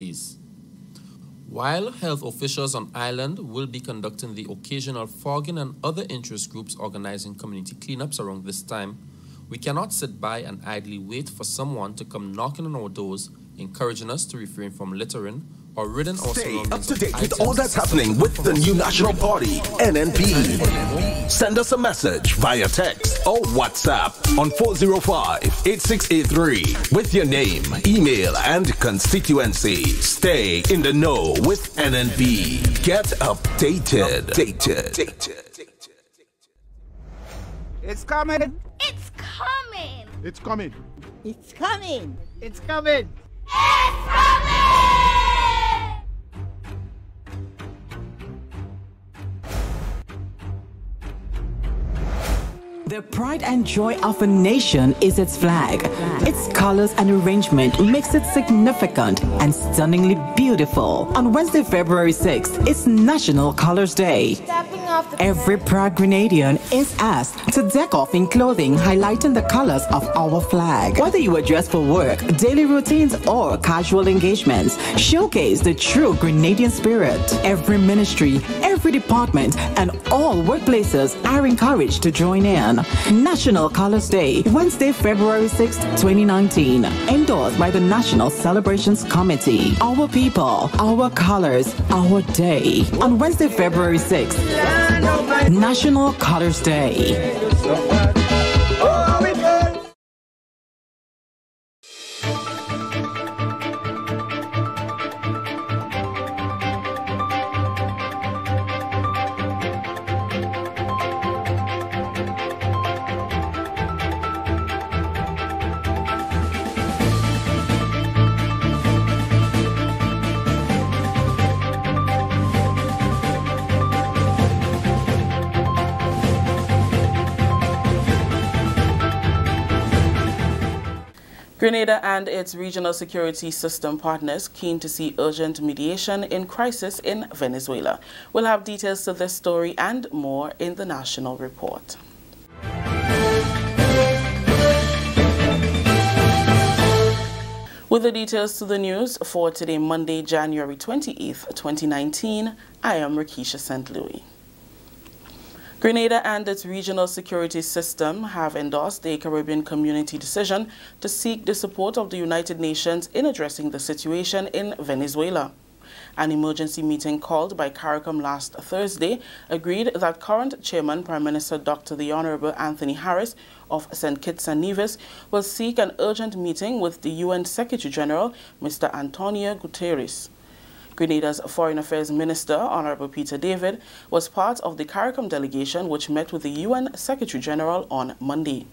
days. While health officials on island will be conducting the occasional fogging and other interest groups organizing community cleanups around this time, we cannot sit by and idly wait for someone to come knocking on our doors, encouraging us to refrain from littering or ridding our Stay up surroundings to of date with items all that's happening with the new national party, NNP. Send us a message via text or WhatsApp on 405-8683 with your name, email, and constituency. Stay in the know with NNP. Get updated. It's coming. It's coming. It's coming. It's coming. It's coming. It's coming. The pride and joy of a nation is its flag. Its colors and arrangement makes it significant and stunningly beautiful. On Wednesday, February 6th, it's National Colors Day. Every proud Grenadian is asked to deck off in clothing highlighting the colors of our flag. Whether you are dressed for work, daily routines, or casual engagements, showcase the true Grenadian spirit. Every ministry, every department, and all workplaces are encouraged to join in. National Colors Day, Wednesday, February 6th, 2019. Endorsed by the National Celebrations Committee. Our people, our colors, our day. On Wednesday, February 6th, National Colors Day. Grenada and its regional security system partners keen to see urgent mediation in crisis in Venezuela. We'll have details to this story and more in the national report. With the details to the news for today, Monday, January 28th, 2019, I am Rakisha St. Louis. Grenada and its regional security system have endorsed the Caribbean Community decision to seek the support of the United Nations in addressing the situation in Venezuela. An emergency meeting called by Carriacou last Thursday agreed that current Chairman Prime Minister Dr. the Honorable Anthony Harris of St. Kitts and Nevis will seek an urgent meeting with the UN Secretary General, Mr. Antonio Guterres. Grenada's Foreign Affairs Minister, Honorable Peter David, was part of the Carriacou delegation which met with the UN Secretary General on Monday.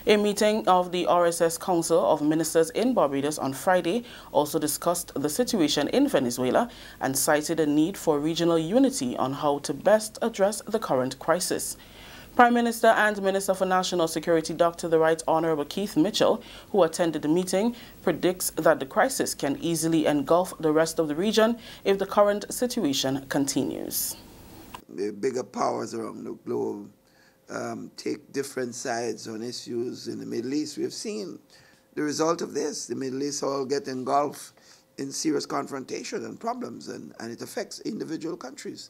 A meeting of the RSS Council of Ministers in Barbados on Friday also discussed the situation in Venezuela and cited a need for regional unity on how to best address the current crisis. Prime Minister and Minister for National Security Dr. the Right Honorable Keith Mitchell, who attended the meeting, predicts that the crisis can easily engulf the rest of the region if the current situation continues. The bigger powers around the globe take different sides on issues in the Middle East. We have seen the result of this. The Middle East all get engulfed in serious confrontation and problems, and it affects individual countries.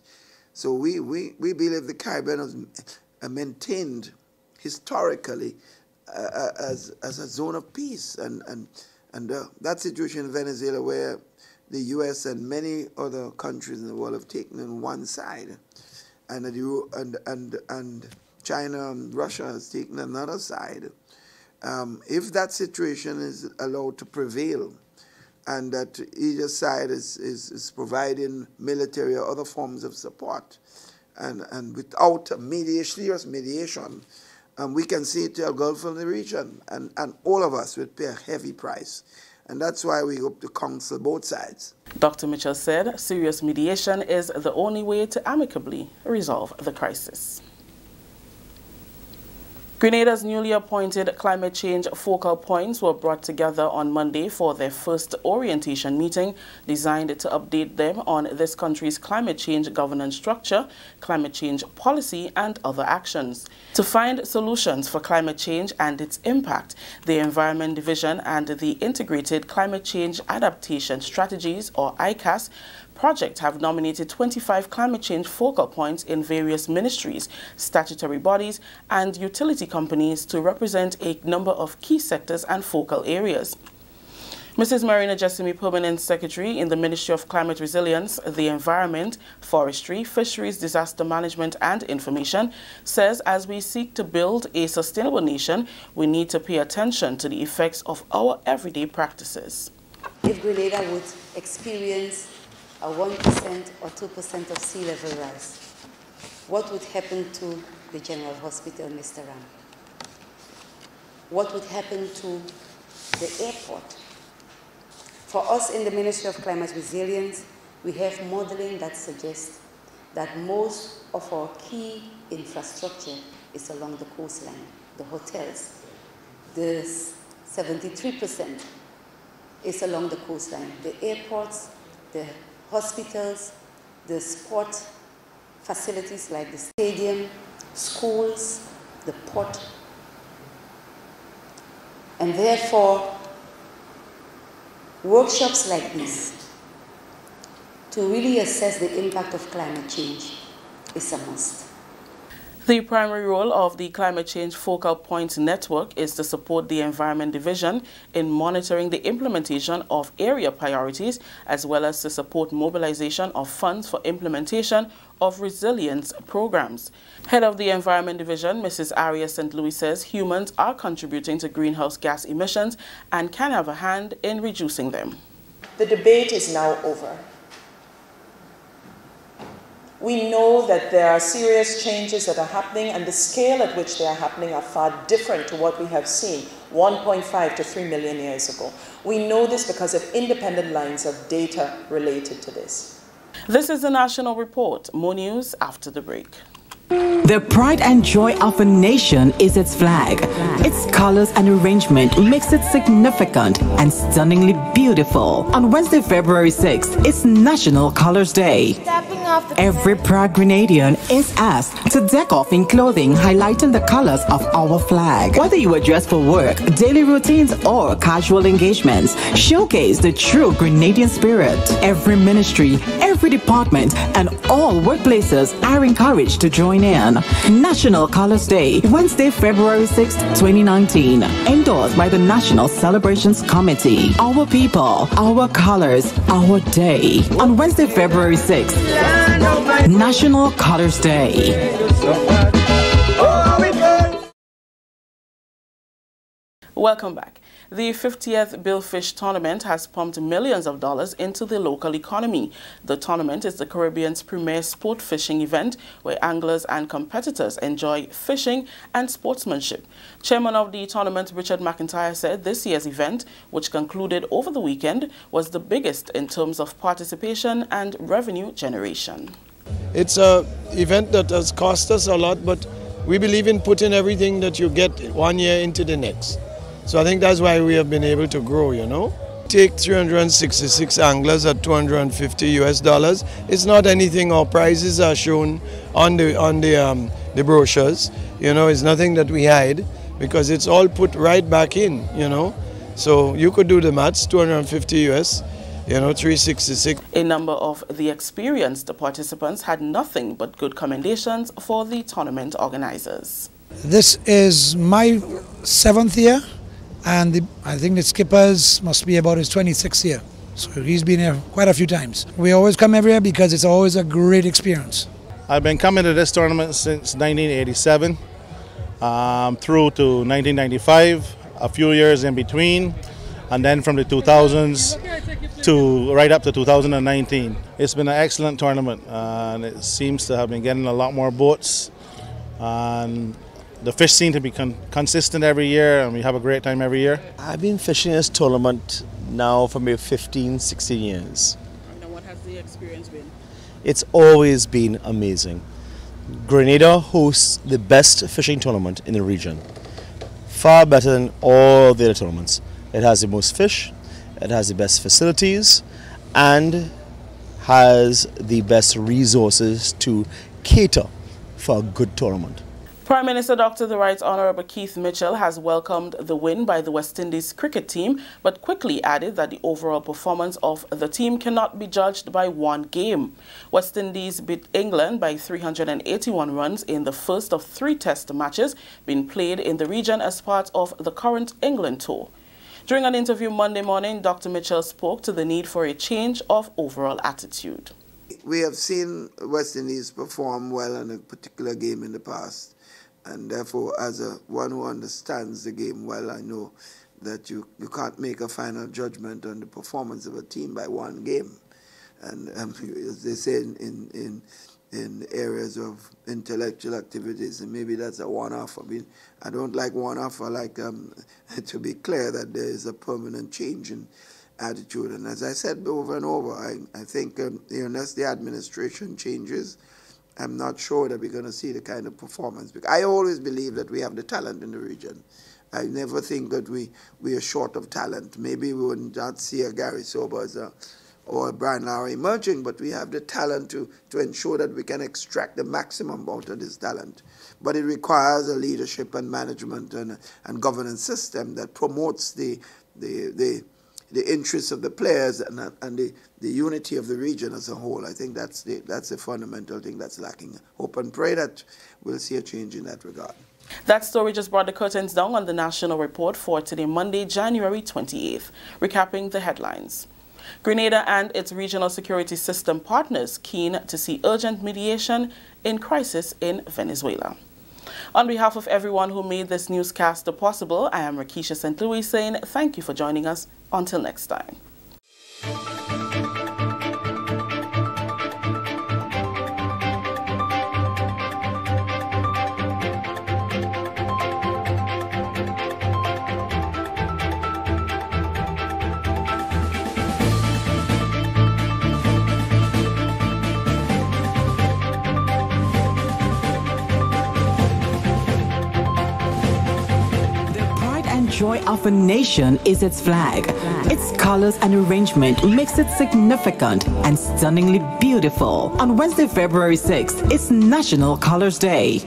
So we believe the Caribbean has maintained historically as a zone of peace, and that situation in Venezuela, where the U.S. and many other countries in the world have taken on one side, and China and Russia has taken another side. If that situation is allowed to prevail, and that either side is providing military or other forms of support, and without serious mediation, we can see it engulf in the region, and all of us would pay a heavy price. And that's why we hope to counsel both sides. Dr. Mitchell said serious mediation is the only way to amicably resolve the crisis. Grenada's newly appointed climate change focal points were brought together on Monday for their first orientation meeting designed to update them on this country's climate change governance structure, climate change policy and other actions. To find solutions for climate change and its impact, the Environment Division and the Integrated Climate Change Adaptation Strategies, or ICAS, project have nominated 25 climate change focal points in various ministries, statutory bodies and utility companies to represent a number of key sectors and focal areas. Mrs. Marina Jessamy, Permanent Secretary in the Ministry of Climate Resilience, the Environment, Forestry, Fisheries, Disaster Management and Information, says as we seek to build a sustainable nation, we need to pay attention to the effects of our everyday practices. If Grenada would experience a 1% or 2% of sea level rise, what would happen to the General Hospital, Mr. Ram? What would happen to the airport? For us in the Ministry of Climate Resilience, we have modeling that suggests that most of our key infrastructure is along the coastline, the hotels. The 73% is along the coastline, the airports, the hospitals, the sport facilities like the stadium, schools, the port. And therefore, workshops like this to really assess the impact of climate change is a must. The primary role of the Climate Change Focal Points Network is to support the Environment Division in monitoring the implementation of area priorities, as well as to support mobilization of funds for implementation of resilience programs. Head of the Environment Division, Mrs. Aria St. Louis, says humans are contributing to greenhouse gas emissions and can have a hand in reducing them. The debate is now over. We know that there are serious changes that are happening, and the scale at which they are happening are far different to what we have seen 1.5 to 3 million years ago. We know this because of independent lines of data related to this. This is the National Report. More news after the break. The pride and joy of a nation is its flag. Its colors and arrangement makes it significant and stunningly beautiful. On Wednesday, February 6th, it's National Colors Day. Every proud Grenadian is asked to deck off in clothing highlighting the colors of our flag. Whether you are dressed for work, daily routines, or casual engagements, showcase the true Grenadian spirit. Every ministry, every department, and all workplaces are encouraged to join in. National Colors Day, Wednesday, February 6, 2019. Endorsed by the National Celebrations Committee. Our people, our colors, our day. On Wednesday, February 6, National Colors Day. Welcome back. The 50th Billfish Tournament has pumped millions of dollars into the local economy. The tournament is the Caribbean's premier sport fishing event where anglers and competitors enjoy fishing and sportsmanship. Chairman of the tournament, Richard McIntyre, said this year's event, which concluded over the weekend, was the biggest in terms of participation and revenue generation. It's an event that has cost us a lot, but we believe in putting everything that you get one year into the next. So I think that's why we have been able to grow, you know. Take 366 anglers at $250 US. It's not anything. Our prices are shown on the brochures. You know, it's nothing that we hide because it's all put right back in, you know. So you could do the maths, 250 US, you know, 366. A number of the experienced participants had nothing but good commendations for the tournament organizers. This is my 7th year. And I think the skipper's must be about his 26th year. So he's been here quite a few times. We always come every year because it's always a great experience. I've been coming to this tournament since 1987 through to 1995, a few years in between, and then from the 2000s to right up to 2019. It's been an excellent tournament, and it seems to have been getting a lot more boats. And the fish seem to be consistent every year, and we have a great time every year. I've been fishing this tournament now for maybe 15, 16 years. And what has the experience been? It's always been amazing. Grenada hosts the best fishing tournament in the region, far better than all the other tournaments. It has the most fish, it has the best facilities, and has the best resources to cater for a good tournament. Prime Minister Dr. The Right Honourable Keith Mitchell has welcomed the win by the West Indies cricket team, but quickly added that the overall performance of the team cannot be judged by one game. West Indies beat England by 381 runs in the first of 3 test matches being played in the region as part of the current England tour. During an interview Monday morning, Dr. Mitchell spoke to the need for a change of overall attitude. We have seen West Indies perform well in a particular game in the past. And therefore, as one who understands the game well, I know that you can't make a final judgment on the performance of a team by one game. And as they say in areas of intellectual activities, and maybe that's a one-off. I mean, I don't like one-off. I like to be clear that there is a permanent change in attitude. And as I said over and over, I think unless the administration changes, I'm not sure that we're going to see the kind of performance. Because I always believe that we have the talent in the region. I never think that we are short of talent. Maybe we would not see a Gary Sobers or a Brian Lowry emerging, but we have the talent to ensure that we can extract the maximum out of this talent. But it requires a leadership and management and governance system that promotes the interests of the players and the unity of the region as a whole. I think that's the fundamental thing that's lacking. Hope and pray that we'll see a change in that regard. That story just brought the curtains down on the National Report for today, Monday, January 28th. Recapping the headlines. Grenada and its regional security system partners keen to see urgent mediation in crisis in Venezuela. On behalf of everyone who made this newscast possible, I am Rakisha St. Louis saying thank you for joining us. Until next time. Joy of a nation is its flag. Its colors and arrangement makes it significant and stunningly beautiful. On Wednesday, February 6th, it's National Colors Day.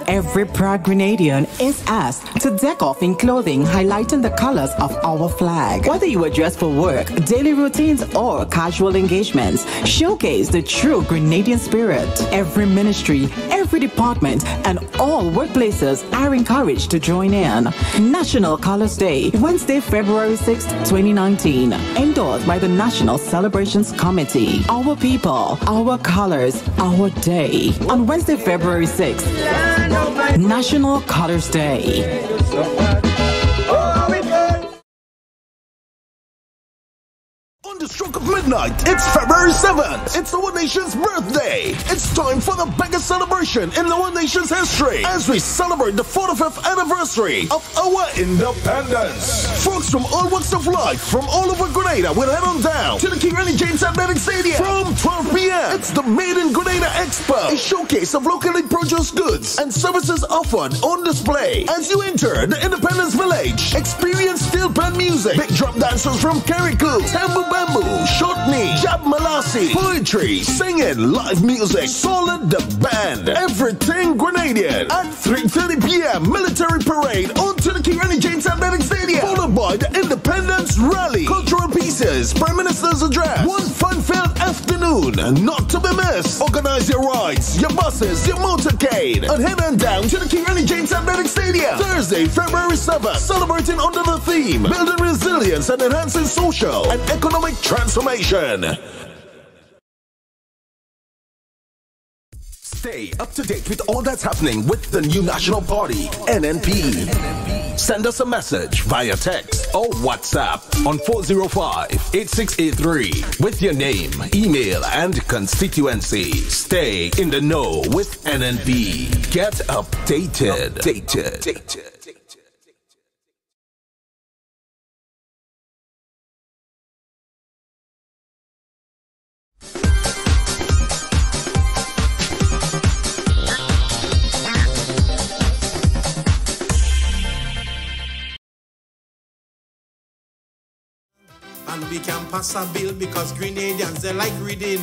Every proud Grenadian is asked to deck off in clothing highlighting the colors of our flag. Whether you are dressed for work, daily routines, or casual engagements, showcase the true Grenadian spirit. Every ministry, every department, and all workplaces are encouraged to join in. National Colors Day, Wednesday, February 6th, 2019. Endorsed by the National Celebrations Committee. Our people, our colors, our day. On Wednesday, February 6th, National Colors Day. On the stroke of midnight, it's February 7th. It's our nation's birthday. It's time for the biggest celebration in our nation's history as we celebrate the 45th anniversary of our independence. Folks from all walks of life from all over Grenada will head on down to the Carriacou James Athletic Stadium from 12 p.m. It's the Made in Grenada Expo, a showcase of locally produced goods and services offered on display. As you enter the Independence Village, experience steel band music, big drum dancers from Carriacou, Tambu Bamboo, Shortney, Jab Malasi, poetry, singing, live music, Solid the Band, everything Grenadian. At 3:30 p.m. military parade onto the Carriacou James Athletic Stadium, followed by the Independence Rally, cultural pieces, Prime Minister's address, one fun-filled afternoon, and not to be missed. Organize your rides, your buses, your motorcade, and head on down to the Carriacou James Athletic Stadium, Thursday, February 7th, celebrating under the theme, building resilience and enhancing social and economic transformation. Stay up to date with all that's happening with the new National Party, NNP. Send us a message via text or WhatsApp on 405-8683 with your name, email, and constituency. Stay in the know with NNP. Get updated. Nobody can pass a bill because Grenadians, they like reading.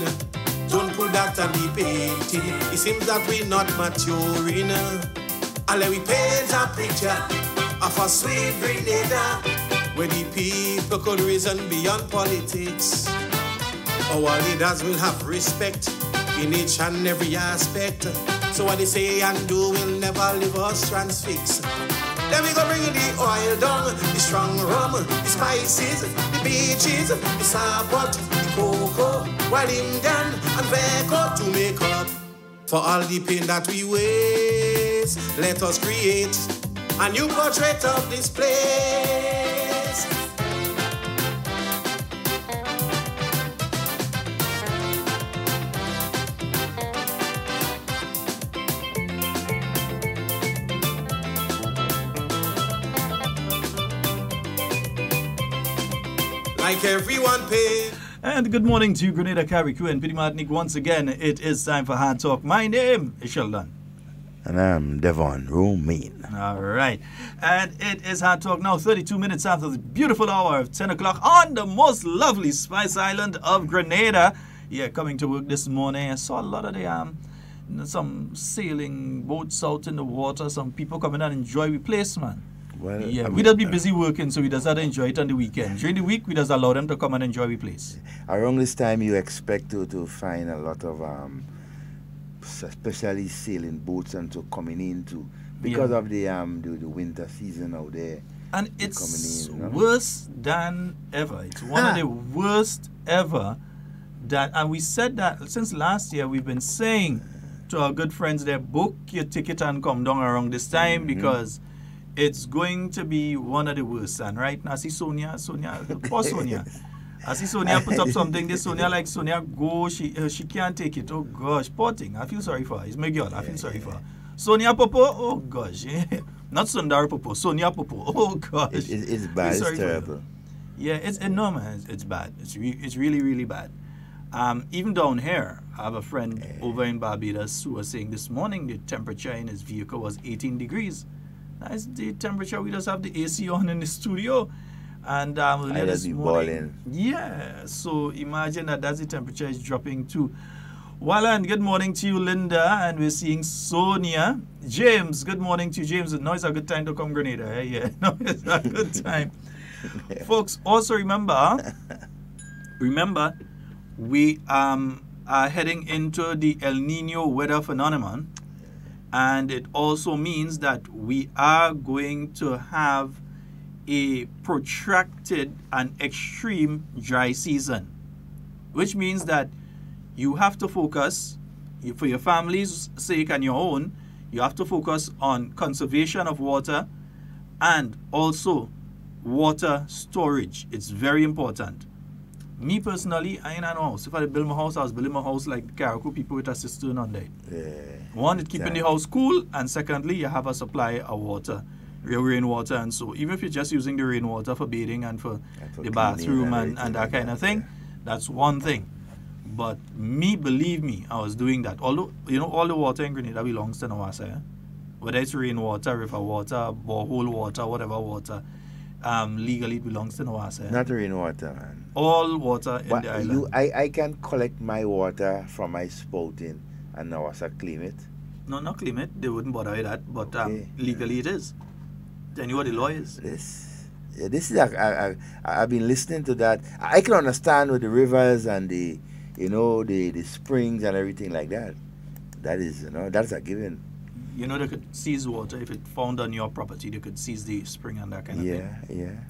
Don't put that on the painting. It seems that we're not maturing. And let we paint a picture of a sweet Grenada, where the people could reason beyond politics. Our leaders will have respect in each and every aspect. So what they say and do will never leave us transfixed. Then we go bring the oil down, the strong rum, the spices, the beaches, the sapot, the cocoa, while Indian and Veco to make up for all the pain that we waste. Let us create a new portrait of this place. Like everyone paid. And good morning to Grenada, Carriacou, and Pity Martinique once again. It is time for Hard Talk. My name is Sheldon. And I'm Devon Romain. All right. And it is Hard Talk now, 32 minutes after the beautiful hour of 10 o'clock on the most lovely Spice Island of Grenada. Yeah, coming to work this morning, I saw a lot of the some sailing boats out in the water, some people coming out and enjoy the place, man. Well, yeah, we just be busy working, so we just have to enjoy it on the weekend. During the week, we just allow them to come and enjoy the place. Around this time, you expect to find a lot of especially sailing boats and to coming into because of the winter season out there. And it's coming in, worse than ever. It's one of the worst ever. And we said that since last year. We've been saying to our good friends there, book your ticket and come down around this time because it's going to be one of the worst. And right now, I see Sonia, poor Sonia. I see Sonia put up something. This Sonia go. She can't take it. Oh gosh, poor thing. I feel sorry for her. It's my girl. I feel sorry for her. Sonia Popo. Oh gosh, not Sundar Popo. Sonia Popo. Oh gosh, it's bad. It's terrible. Yeah, it's enormous. It's bad. It's really really bad. Even down here, I have a friend over in Barbados who was saying this morning the temperature in his vehicle was 18 degrees. That's the temperature. We just have the AC on in the studio. And earlier this morning, yeah, so imagine that's the temperature is dropping too. Well, and good morning to you, Linda, and we're seeing Sonia. James, good morning to you, James. No, it's a good time to come Grenada. Eh? Yeah, no, it's a good time. Folks, also remember, we are heading into the El Nino weather phenomenon, and it also means that we are going to have a protracted and extreme dry season, which means that you have to focus, for your family's sake and your own, you have to focus on conservation of water and also water storage. It's very important. Me personally, I ain't an house. If I build my house, I was building my house like Carriacou people with a cistern on there. Yeah, one, it's keeping the house cool, and secondly, you have a supply of water. Rainwater, and so even if you're just using the rainwater for bathing and for the bathroom and that kind of thing, that's one thing. But believe me, I was doing that. Although, all the water in Grenada belongs to Nawasa. Whether it's rainwater, river water, borehole water, whatever water, legally it belongs to Nawasa. Not rainwater, man. All water in the island. I can collect my water from my spouting and Nawasa claim it? No, not claim it. They wouldn't bother with that. But legally it is. Then you know what the law is? This is I've been listening to that. I can understand with the rivers and the springs and everything like that. That is, that's a given. They could seize water if it found on your property. They could seize the spring and that kind of thing.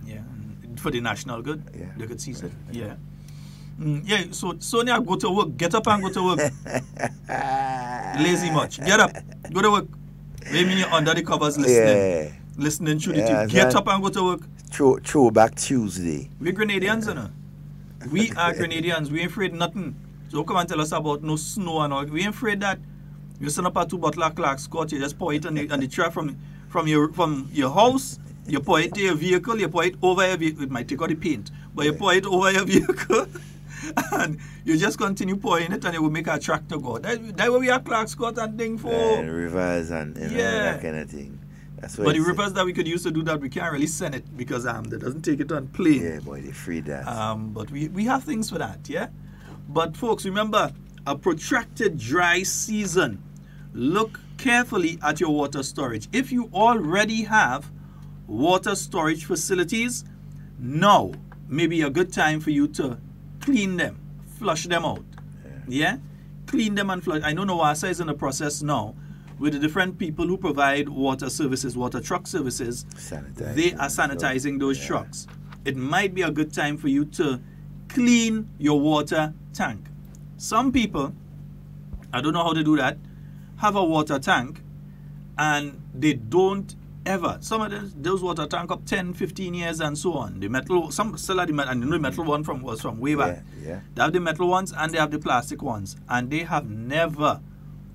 Yeah. And for the national good, they could seize it. Yeah. Yeah. So Sonia, go to work. Get up and go to work. Lazy much. Get up. Go to work. Maybe you're under the covers listening. Yeah. Listening to the TV. Get up and go to work. Throwback Tuesday. We're Grenadians, We are Grenadians. We ain't afraid nothing. So come and tell us about no snow and all. We ain't afraid that. You send up a 2 bottle of Clark Scott, you just pour it on the truck from your house, you pour it to your vehicle, you pour it over your vehicle. It might take out the paint, but you pour it over your vehicle and you just continue pouring it and it will make a tractor go. That way we have Clark Scott and thing for. And rivers and that kind of thing. That's what But the rippers that we could use to do that, we can't really send it because they doesn't take it on plane. Yeah, boy, they free that. But we have things for that, yeah? But folks, remember, a protracted dry season. Look carefully at your water storage. If you already have water storage facilities, now may be a good time for you to clean them, flush them out. Yeah? Clean them and flush. I know NOASA is in the process now with the different people who provide water services, water truck services. They are sanitizing those trucks. It might be a good time for you to clean your water tank. Some people, I don't know how to do that, have a water tank and they don't ever. Some of those water tank up 10, 15 years and so on. The metal, some still have the metal, and you know the metal one was from way back. Yeah. They have the metal ones and they have the plastic ones, and they have never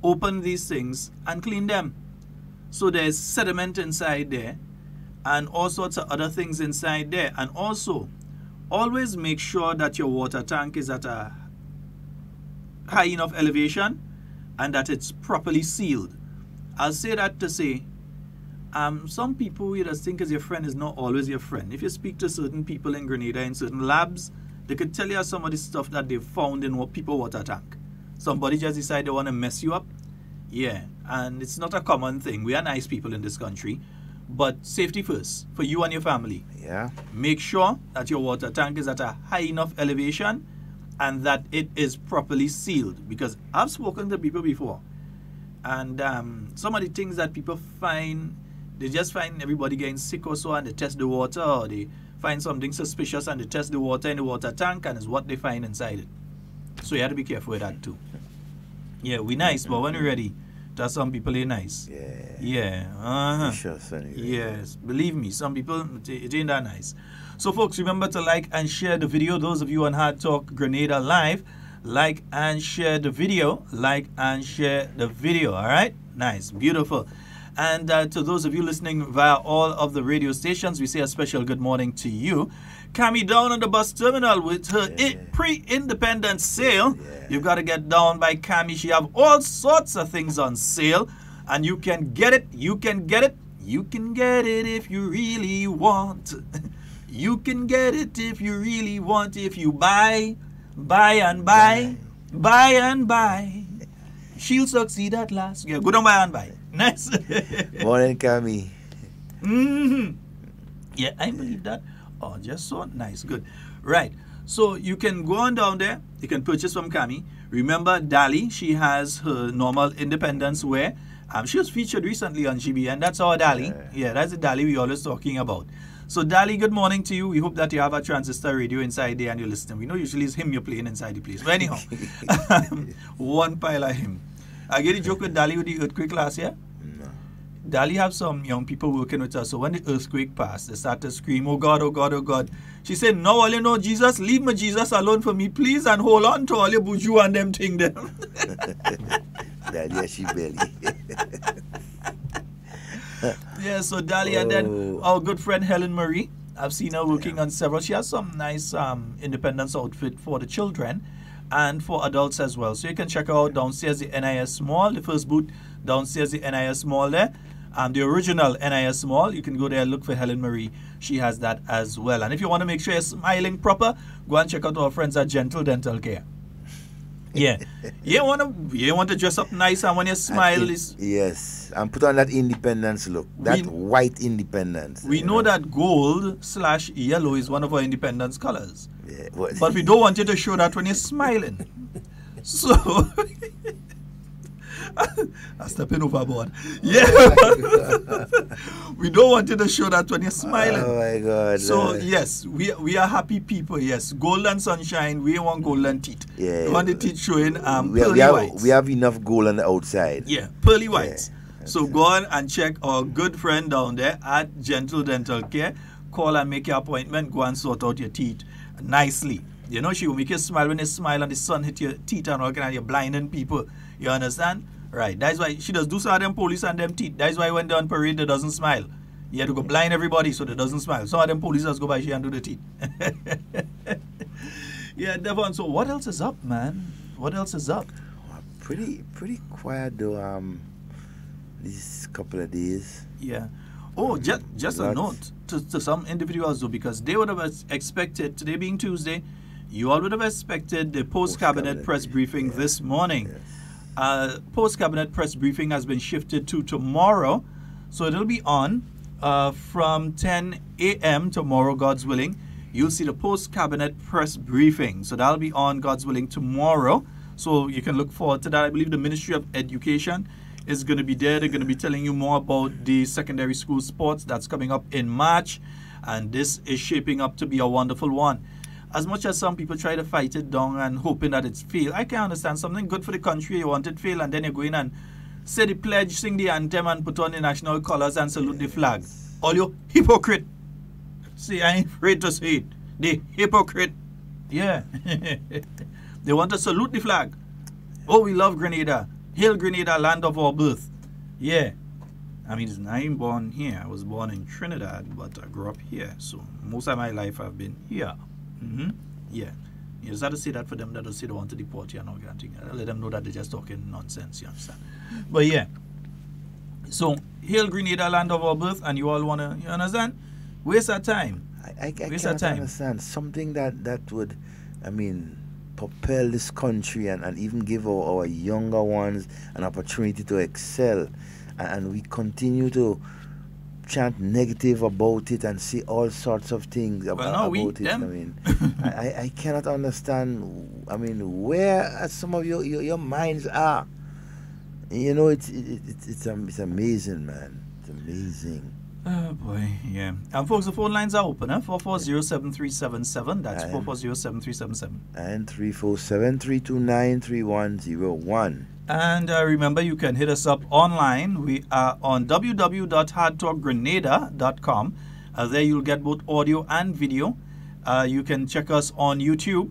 opened these things and cleaned them. So there's sediment inside there and all sorts of other things inside there. And also, always make sure that your water tank is at a high enough elevation and that it's properly sealed. I'll say that to say, some people you just think as your friend is not always your friend. If you speak to certain people in Grenada in certain labs, they could tell you some of the stuff that they've found in people's water tank. Somebody just decided they want to mess you up. Yeah, and it's not a common thing. We are nice people in this country, but safety first for you and your family. Yeah. Make sure that your water tank is at a high enough elevation and that it is properly sealed, because I've spoken to people before, and some of the things that people find, they just find everybody getting sick or so, and they test the water, or they find something suspicious and they test the water in the water tank, and it's what they find inside it. So you have to be careful with that too. Yeah, we nice, but when we're ready, there's some people ain't nice. Yeah. Yes, believe me, some people, it ain't that nice. So folks, remember to like and share the video. Those of you on Hard Talk Grenada Live, like and share the video. Like and share the video, all right? Nice, beautiful. And to those of you listening via all of the radio stations, we say a special good morning to you. Cammy down on the bus terminal with her pre-independence sale. You've got to get down by Cammy. She have all sorts of things on sale, and you can get it. You can get it. You can get it if you really want. You can get it if you really want. If you buy and buy, buy and buy, she'll succeed at last. Yeah, go down buy and buy. Nice. Morning, Cammy. Yeah, I believe that. Oh, just so nice. Good. Right. So you can go on down there. You can purchase from Cammy. Remember, Dali, she has her normal independence wear. She was featured recently on GB, and that's our Dali. Yeah, that's the Dali we're always talking about. So, Dali, good morning to you. We hope that you have a transistor radio inside there and you're listening. We know usually it's him you're playing inside the place. But anyhow, one pile of him. I get a joke with Dali with the earthquake last year. Dali have some young people working with us. So when the earthquake passed, they started to scream, oh God, oh God, oh God. She said, no, all you know, Jesus, leave my Jesus alone for me, please, and hold on to all your bourgeois and them thing them. Dali, she belly. Yeah, so Dali, and then our good friend Helen Marie. I've seen her working on several. She has some nice independence outfit for the children and for adults as well. So you can check her out downstairs, the NIS Mall, the first booth downstairs, the NIS Mall there. The original NIS Mall, you can go there and look for Helen Marie. She has that as well. And if you want to make sure you're smiling proper, go and check out our friends at Gentle Dental Care. Yeah. You want to dress up nice, and when you smile is... Yes, and put on that independence look, that white independence. We know that gold/yellow is one of our independence colors. Yeah, but we don't want you to show that when you're smiling. So... I'm stepping overboard. Yeah. We don't want you to show that when you're smiling. Oh my God. So yes, we are happy people. Yes, golden sunshine. We want golden teeth. Yeah. We want the teeth showing pearly whites. We have enough gold on the outside. Yeah, pearly whites. So go on and check our good friend down there at Gentle Dental Care. Call and make your appointment. Go and sort out your teeth nicely. You know, she will make you smile when you smile and the sun hit your teeth and all kind of, you're blinding people. You understand? Right, that's why she does do some of them police and them teeth. That's why when they're on parade, they doesn't smile. You have to go blind everybody so they doesn't smile. Some of them police just go by she and do the teeth. Yeah, Devon, so what else is up, man? What else is up? Pretty quiet though, these couple of days. Yeah. Oh, just a note to some individuals, though, because they would have expected, today being Tuesday, you all would have expected the post-cabinet press briefing this morning. Post-cabinet press briefing has been shifted to tomorrow, so it'll be on from 10 a.m. tomorrow, God's willing. You'll see the post-cabinet press briefing. So that'll be on, God's willing, tomorrow. So you can look forward to that. I believe the Ministry of Education is going to be there. They're going to be telling you more about the secondary school sports that's coming up in March. And this is shaping up to be a wonderful one. As much as some people try to fight it down and hoping that it's fail, I can understand something good for the country, you want it fail, and then you go in and say the pledge, sing the anthem, and put on the national colors and salute the flag. All you hypocrite. See, I ain't afraid to say it. The hypocrite. Yeah. They want to salute the flag. Oh, we love Grenada. Hail Grenada, land of our birth. Yeah. I mean, I ain't born here. I was born in Trinidad, but I grew up here. So most of my life I've been here. Yeah. You just have to say that for them that don't say they want to deport you and all that thing. Let them know that they're just talking nonsense, you understand? But yeah. So, hail Grenada, land of our birth, and you all want to, you understand? Waste our time. I can't understand. Something that would, I mean, propel this country and even give our younger ones an opportunity to excel. And we continue to chant negative about it and say all sorts of things about it. I mean, I cannot understand, I mean, where some of your minds are. You know, it's amazing, man. It's amazing. Oh boy, yeah. And folks, the phone lines are open, 440-7377. That's 440-7377. And 347-329-3101. And remember, you can hit us up online. We are on www.hardtalkgrenada.com. There you'll get both audio and video. You can check us on YouTube,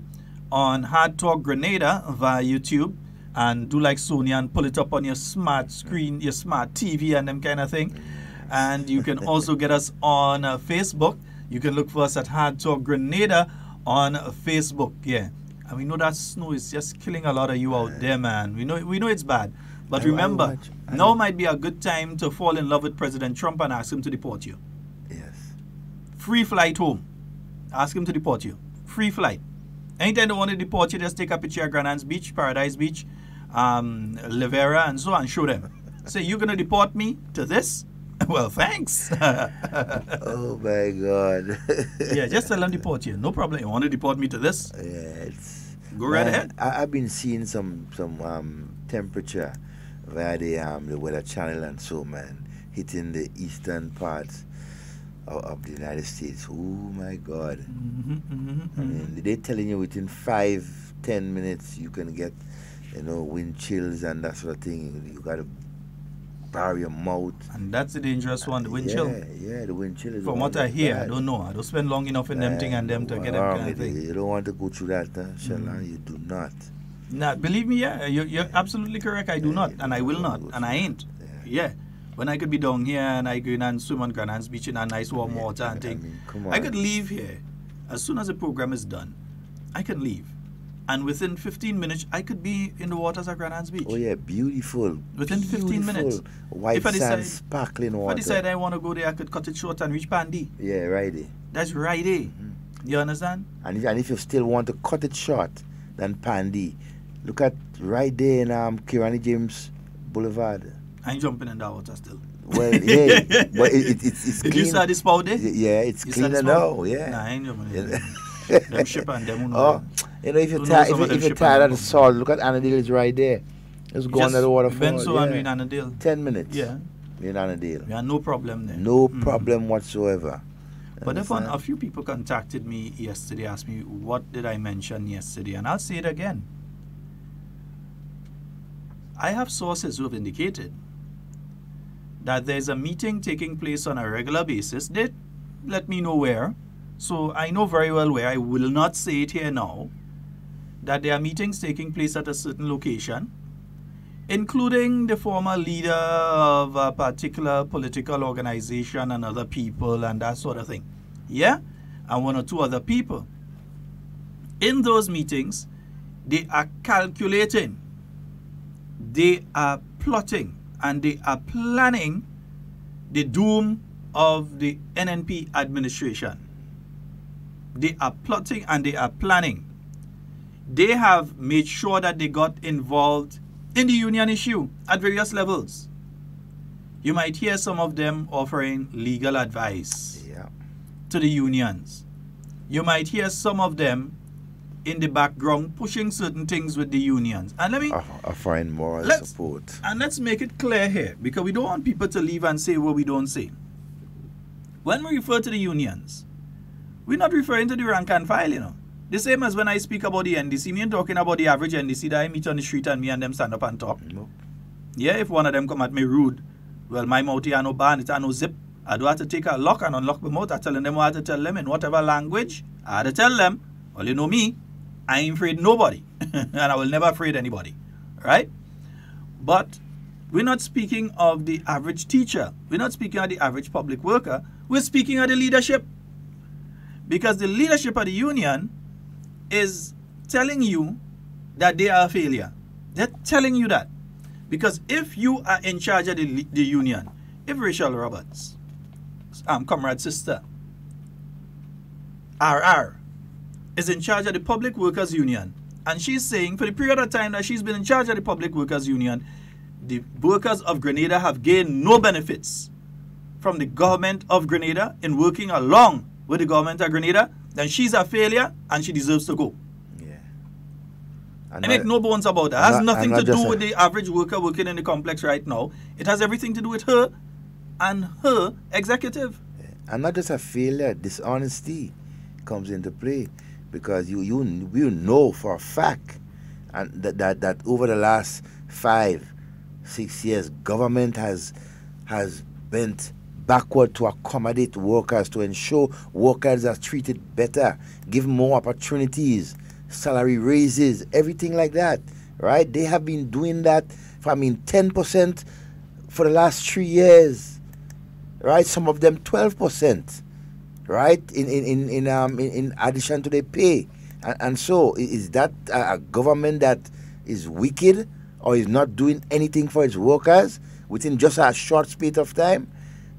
on Hard Talk Grenada via YouTube. And do like Sonia and pull it up on your smart screen, your smart TV and them kind of thing. And you can also get us on Facebook. You can look for us at Hard Talk Grenada on Facebook. Yeah. And we know that snow is just killing a lot of you out there, man. We know it's bad. But remember, now might be a good time to fall in love with President Trump and ask him to deport you. Yes. Free flight home. Ask him to deport you. Free flight. Anytime they want to deport you, just take a picture of Grenada's Beach, Paradise Beach, Livera, and so on. Show them. Say, you're going to deport me to this? Well, thanks. Oh, my God. Yeah, just tell them deport you. No problem. You want to deport me to this? Yeah, go right ahead. I've been seeing some temperature via the Weather Channel and so, man, hitting the eastern parts of the United States. Oh, my God. I mean, they're telling you within 5-10 minutes you can get, wind chills and that sort of thing. You got to bar your mouth. And that's the dangerous one, the wind chill. Yeah, the wind chill is from what I hear, I don't know. I don't spend long enough in them thing and them to get them kind of thing. You don't want to go through that, Sheldon. You do not. Nah, believe me, yeah, you're absolutely correct. I do not, and I will not, and I ain't. Yeah. When I could be down here and I go in and swim on Grenada's Beach in a nice warm water and thing, I could leave here. As soon as the program is done, I can leave. And within 15 minutes, I could be in the waters of Grenada's Beach. Oh, yeah, beautiful. Within 15 minutes. White sand, sparkling water. If I decide I want to go there, I could cut it short and reach Pandy. Yeah, right there. That's right there. You understand? And if you still want to cut it short, then Pandy. Look at right there in Kirani James Boulevard. I ain't jumping in that water still. Well, yeah, but it's clean. Did you saw this powder? Yeah, it's cleaner now, yeah. Nah, I ain't jumping in there. Them ship and them if you're tired of the salt, look at Annandale is right there. Just go under the waterfall. Benso and we're in Annandale. 10 minutes. Yeah. We're in Annandale. We have no problem there. No problem whatsoever. But a few people contacted me yesterday, asked me what did I mention yesterday, and I'll say it again. I have sources who have indicated that there's a meeting taking place on a regular basis. They let me know where. So I know very well where. I will not say it here now. That there are meetings taking place at a certain location, including the former leader of a particular political organization and other people and that sort of thing. Yeah? And one or two other people. In those meetings, they are calculating, they are plotting, and they are planning the doom of the NNP administration. They are plotting and they are planning. They have made sure that they got involved in the union issue at various levels. You might hear some of them offering legal advice to the unions. You might hear some of them in the background pushing certain things with the unions. And let me offering moral support. And let's make it clear here, because we don't want people to leave and say what we don't say. When we refer to the unions, we're not referring to the rank and file, you know. The same as when I speak about the NDC, me and talking about the average NDC that I meet on the street and me and them stand up and talk. No. Yeah, if one of them come at me rude, well, my mouth here no ban, it no zip. I do have to take a lock and unlock my mouth. I'm telling them what I have to tell them in whatever language. I have to tell them, well, you know me, I ain't afraid of nobody. And I will never afraid anybody. Right? But we're not speaking of the average teacher. We're not speaking of the average public worker. We're speaking of the leadership. Because the leadership of the union is telling you that they are a failure. They're telling you that. Because if you are in charge of the union, if Rachel Roberts, comrade sister, RR, is in charge of the Public Workers Union, and she's saying for the period of time that she's been in charge of the Public Workers Union, the workers of Grenada have gained no benefits from the government of Grenada in working along with the government of Grenada, then she's a failure and she deserves to go. Yeah. I make no bones about that. It has nothing to do with the average worker working in the complex right now. It has everything to do with her and her executive. And not just a failure, dishonesty comes into play, because you know for a fact and that over the last 5-6 years, government has bent backward to accommodate workers, to ensure workers are treated better, give more opportunities, salary raises, everything like that, right? They have been doing that for 10% for the last 3 years, right? Some of them 12%, right? In addition to their pay, and so is that a government that is wicked or is not doing anything for its workers within just a short space of time?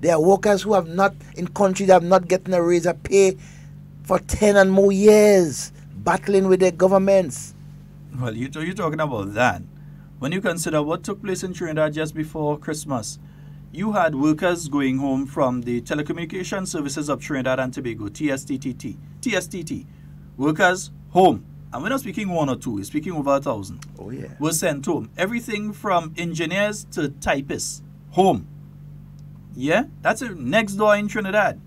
There are workers who have not, in countries that have not gotten a raise of pay for 10 and more years, battling with their governments. Well, you're talking about that. When you consider what took place in Trinidad just before Christmas, you had workers going home from the Telecommunication Services of Trinidad and Tobago, TSTT. Workers home. And we're not speaking one or two, we're speaking over 1,000. Oh, yeah. Were sent home. Everything from engineers to typists, home. Yeah, that's next door in Trinidad.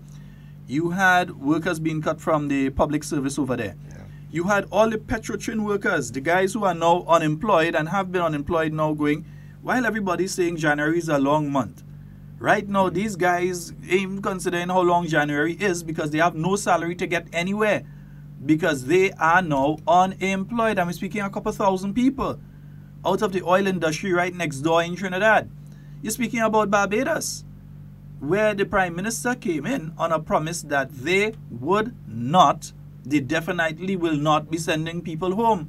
You had workers being cut from the public service over there. Yeah. You had all the Petrotrin workers, the guys who are now unemployed and have been unemployed now going, while everybody's saying January is a long month. Right now, these guys ain't considering how long January is because they have no salary to get anywhere, because they are now unemployed. I'm speaking a couple thousand people out of the oil industry right next door in Trinidad. You're speaking about Barbados, where the Prime Minister came in on a promise that they definitely will not be sending people home.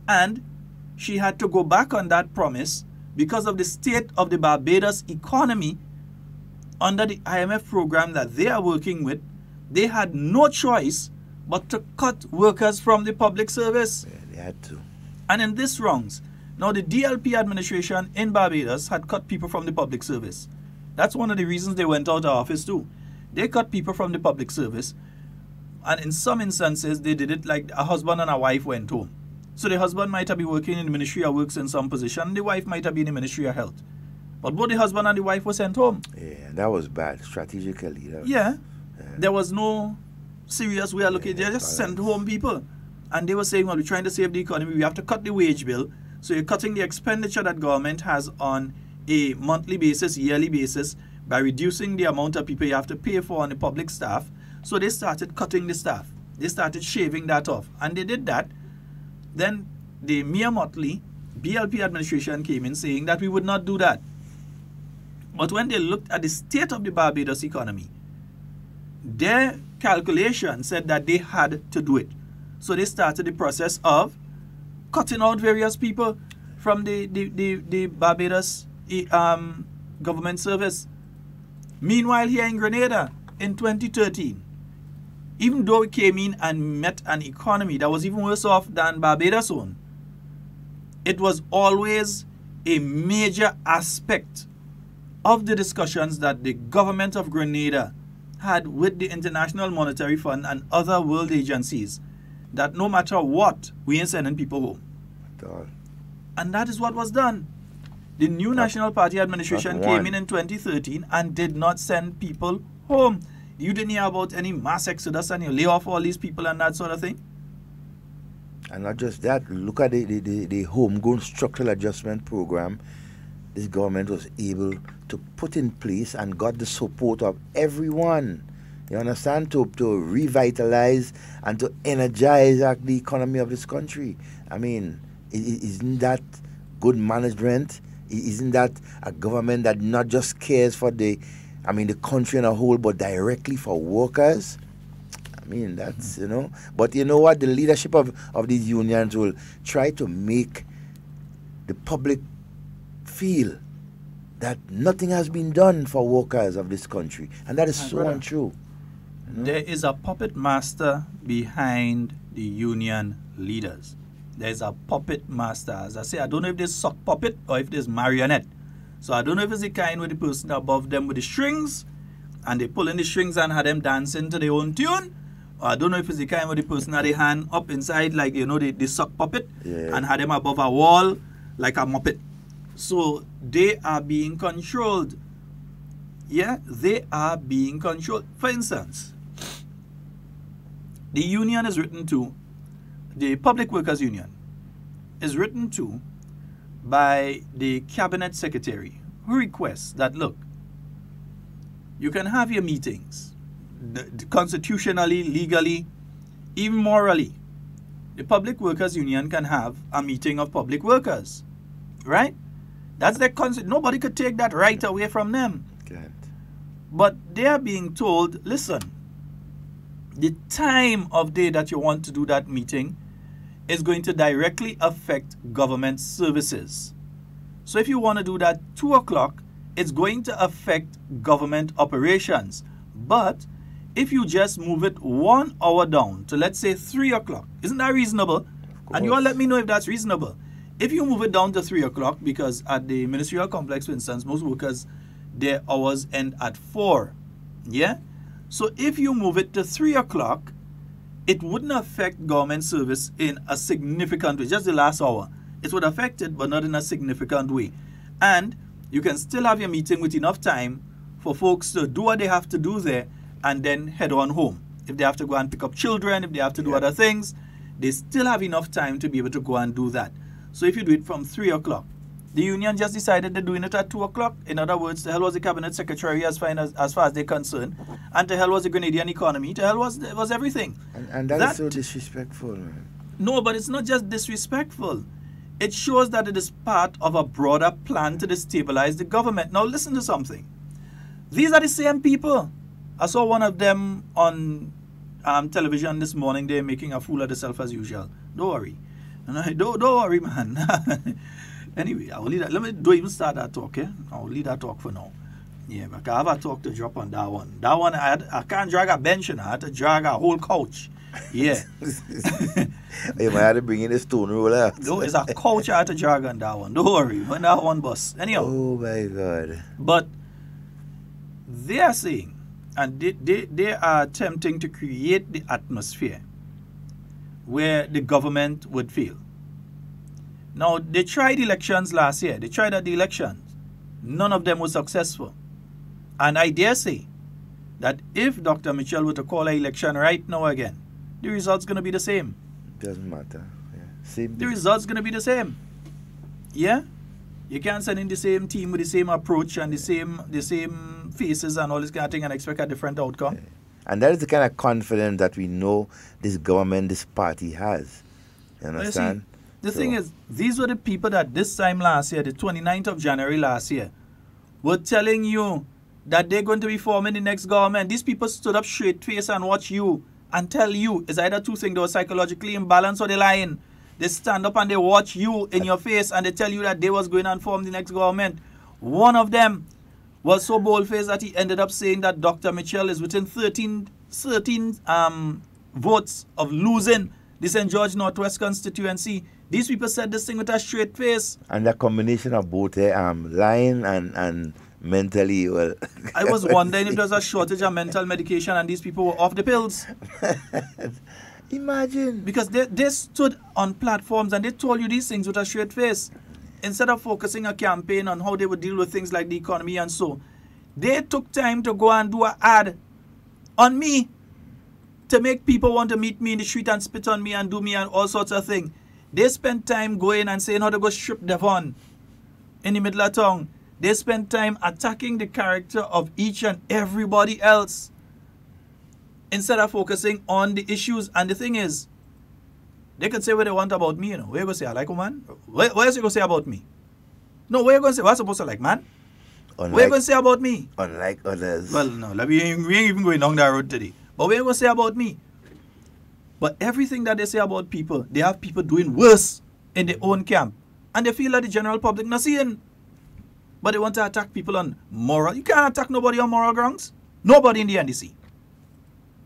And she had to go back on that promise because of the state of the Barbados economy under the IMF program that they are working with. They had no choice but to cut workers from the public service. Yeah, they had to. And in this wrongs, now the DLP administration in Barbados had cut people from the public service. That's one of the reasons they went out of office too. They cut people from the public service, and in some instances they did it like a husband and a wife went home. So the husband might have been working in the Ministry of Works in some position, the wife might have been in the Ministry of Health. But both the husband and the wife were sent home. Yeah, that was bad strategically. There was no serious way of looking at it. They just sent home people. And they were saying, well, we're trying to save the economy, we have to cut the wage bill. So you're cutting the expenditure that government has on a monthly basis, yearly basis, by reducing the amount of people you have to pay for on the public staff. So they started cutting the staff. They started shaving that off. And they did that. Then the mere motley BLP administration came in saying that we would not do that. But when they looked at the state of the Barbados economy, their calculation said that they had to do it. So they started the process of cutting out various people from the Barbados government service. Meanwhile, here in Grenada in 2013, even though we came in and met an economy that was even worse off than Barbados' own, it was always a major aspect of the discussions that the government of Grenada had with the International Monetary Fund and other world agencies, that no matter what, we ain't sending people home. And that is what was done. The new National Party administration came in 2013 and did not send people home. You didn't hear about any mass exodus and you lay off all these people and that sort of thing? And not just that, look at the homegrown structural adjustment program this government was able to put in place and got the support of everyone. You understand? To revitalize and to energize the economy of this country. I mean, isn't that good management? Isn't that a government that not just cares for the country in a whole, but directly for workers? I mean, that's, you know. But you know what? The leadership of these unions will try to make the public feel that nothing has been done for workers of this country. And that is so untrue. You know? There is a puppet master behind the union leaders. There's a puppet master. As I say, I don't know if there's sock puppet or if there's marionette. So I don't know if it's the kind with the person above them with the strings and they pull in the strings and have them dancing to their own tune. Or I don't know if it's the kind with the person had their hand up inside like, you know, the sock puppet and had them above a wall like a muppet. So they are being controlled. Yeah, they are being controlled. For instance, the union is written to, the Public Workers Union is written to by the Cabinet Secretary, who requests that, look, you can have your meetings constitutionally, legally, even morally. The Public Workers Union can have a meeting of public workers, right? That's their concept. Nobody could take that right away from them. Good. But they are being told, listen, the time of day that you want to do that meeting is going to directly affect government services. So if you want to do that 2 o'clock, it's going to affect government operations. But if you just move it 1 hour down to, let's say, 3 o'clock, isn't that reasonable? And you all let me know if that's reasonable. If you move it down to 3 o'clock, because at the ministerial complex, for instance, most workers, their hours end at 4. Yeah? So if you move it to 3 o'clock, it wouldn't affect government service in a significant way, just the last hour. It would affect it, but not in a significant way. And you can still have your meeting with enough time for folks to do what they have to do there and then head on home. If they have to go and pick up children, if they have to do other things, they still have enough time to be able to go and do that. So if you do it from 3 o'clock, the union just decided they're doing it at 2 o'clock. In other words, the hell was the Cabinet Secretary as far as they're concerned, and the hell was the Grenadian economy, the hell was everything. And that is so disrespectful, man. No, but it's not just disrespectful. It shows that it is part of a broader plan to destabilize the government. Now listen to something. These are the same people. I saw one of them on television this morning. They're making a fool of themselves as usual. Don't worry. Don't worry, man. Anyway, I'll leave that. Don't even start that talk, eh? I'll leave that talk for now. Yeah, but I have a talk to drop on that one. That one, I can't drag a bench, and I had to drag a whole couch. Yeah. You might have to bring in a stone roller. No, it's a couch I had to drag on that one. Don't worry, when that one bus. Anyhow. Oh my God. But they are saying, and they are attempting to create the atmosphere where the government would fail. Now, they tried elections last year. They tried at the elections. None of them was successful. And I dare say that if Dr. Mitchell were to call an election right now again, the result's going to be the same. Doesn't matter. Yeah. The result's going to be the same. Yeah? You can't send in the same team with the same approach and the same faces and all this kind of thing and expect a different outcome. Yeah. And that is the kind of confidence that we know this government, this party has. You understand? The thing is, these were the people that this time last year, the 29th of January last year, were telling you that they're going to be forming the next government. These people stood up straight face and watch you and tell you it's either two things, they were psychologically imbalanced or they're lying. They stand up and they watch you in your face and they tell you that they was going to form the next government. One of them was so bold-faced that he ended up saying that Dr. Mitchell is within 13 votes of losing the St. George Northwest constituency. These people said this thing with a straight face. And the combination of both lying and mentally well. I was wondering if there was a shortage of mental medication and these people were off the pills. Imagine. Because they stood on platforms and they told you these things with a straight face. Instead of focusing a campaign on how they would deal with things like the economy and so, they took time to go and do an ad on me to make people want to meet me in the street and spit on me and do me and all sorts of things. They spent time going and saying how to go strip Devon in the middle of town. They spent time attacking the character of each and everybody else instead of focusing on the issues. And the thing is, they can say what they want about me, you know. Where you going to say I like a man? What else you going to say about me? No, where you going to say what I'm supposed to like, man? What you going to say about me? Unlike others. Well, no, we ain't even going down that road today. But what you going to say about me? But everything that they say about people, they have people doing worse in their own camp. And they feel that the general public not seeing. But they want to attack people on moral. You can't attack nobody on moral grounds. Nobody in the NDC. You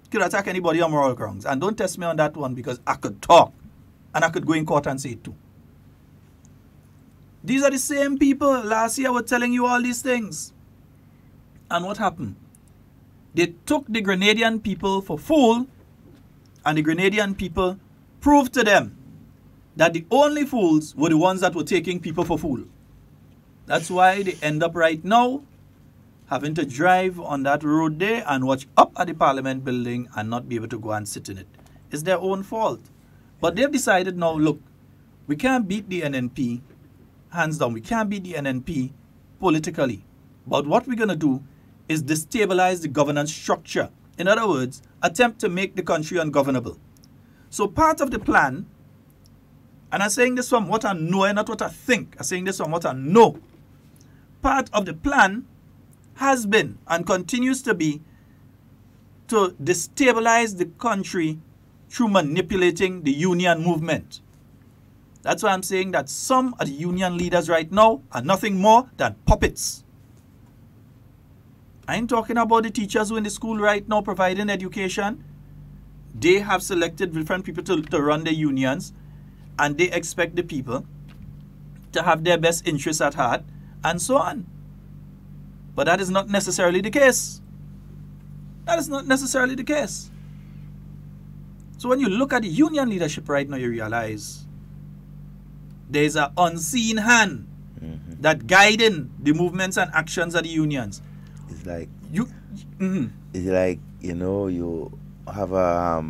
could attack anybody on moral grounds. And don't test me on that one because I could talk. And I could go in court and say it too. These are the same people last year were telling you all these things. And what happened? They took the Grenadian people for fool. And the Grenadian people proved to them that the only fools were the ones that were taking people for fool. That's why they end up right now having to drive on that road there and watch up at the Parliament building and not be able to go and sit in it. It's their own fault. But they've decided now, look, we can't beat the NNP, hands down. We can't beat the NNP politically. But what we're going to do is destabilize the governance structure. In other words, attempt to make the country ungovernable. So part of the plan, and I'm saying this from what I know and not what I think. I'm saying this from what I know. Part of the plan has been and continues to be to destabilize the country through manipulating the union movement. That's why I'm saying that some of the union leaders right now are nothing more than puppets. I ain't talking about the teachers who in the school right now providing education. They have selected different people to run their unions, and they expect the people to have their best interests at heart and so on. But that is not necessarily the case. That is not necessarily the case. So when you look at the union leadership right now, you realize there's an unseen hand that guiding the movements and actions of the unions. It's like it's like, you know, you have a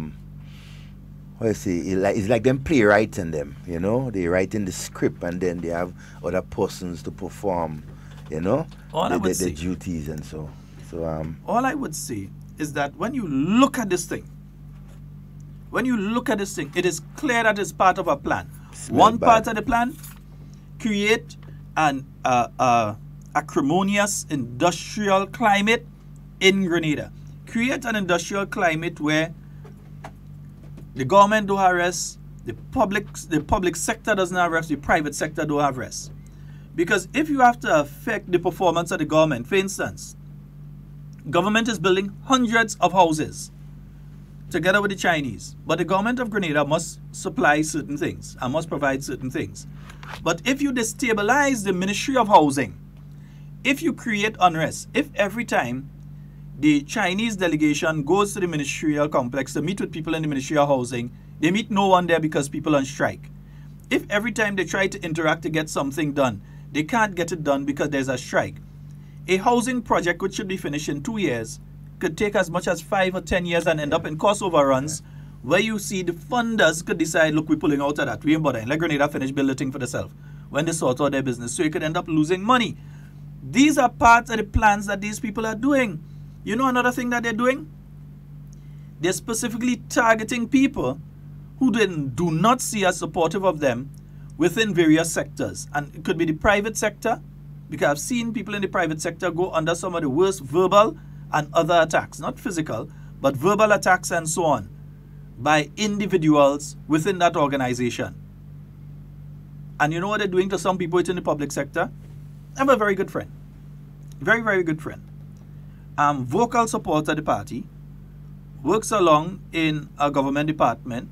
it's like them playwriting them, you know. They write in the script and then they have other persons to perform, you know, the duties and so. All I would say is that when you look at this thing, it is clear that it's part of a plan. One part of the plan, create an acrimonious industrial climate in Grenada. Create an industrial climate where the government don't have rest, the public sector doesn't have rest, the private sector don't have rest. Because if you have to affect the performance of the government, for instance, government is building hundreds of houses together with the Chinese, but the government of Grenada must supply certain things and must provide certain things. But if you destabilize the Ministry of Housing, if you create unrest, if every time the Chinese delegation goes to the ministerial complex to meet with people in the Ministry of Housing, they meet no one there because people on strike. If every time they try to interact to get something done, they can't get it done because there's a strike. A housing project which should be finished in 2 years could take as much as 5 or 10 years and end up in cost overruns, where you see the funders could decide, look, we're pulling out of that. We ain't bothering. Let Grenada finish building the thing for themselves when they sort out their business. So you could end up losing money. These are parts of the plans that these people are doing. You know another thing that they're doing? They're specifically targeting people who do not see as supportive of them within various sectors. And it could be the private sector, because I've seen people in the private sector go under some of the worst verbal and other attacks, not physical, but verbal attacks and so on, by individuals within that organization. And you know what they're doing to some people within the public sector? I have a very good friend. very, very good friend, vocal supporter of the party, works along in a government department.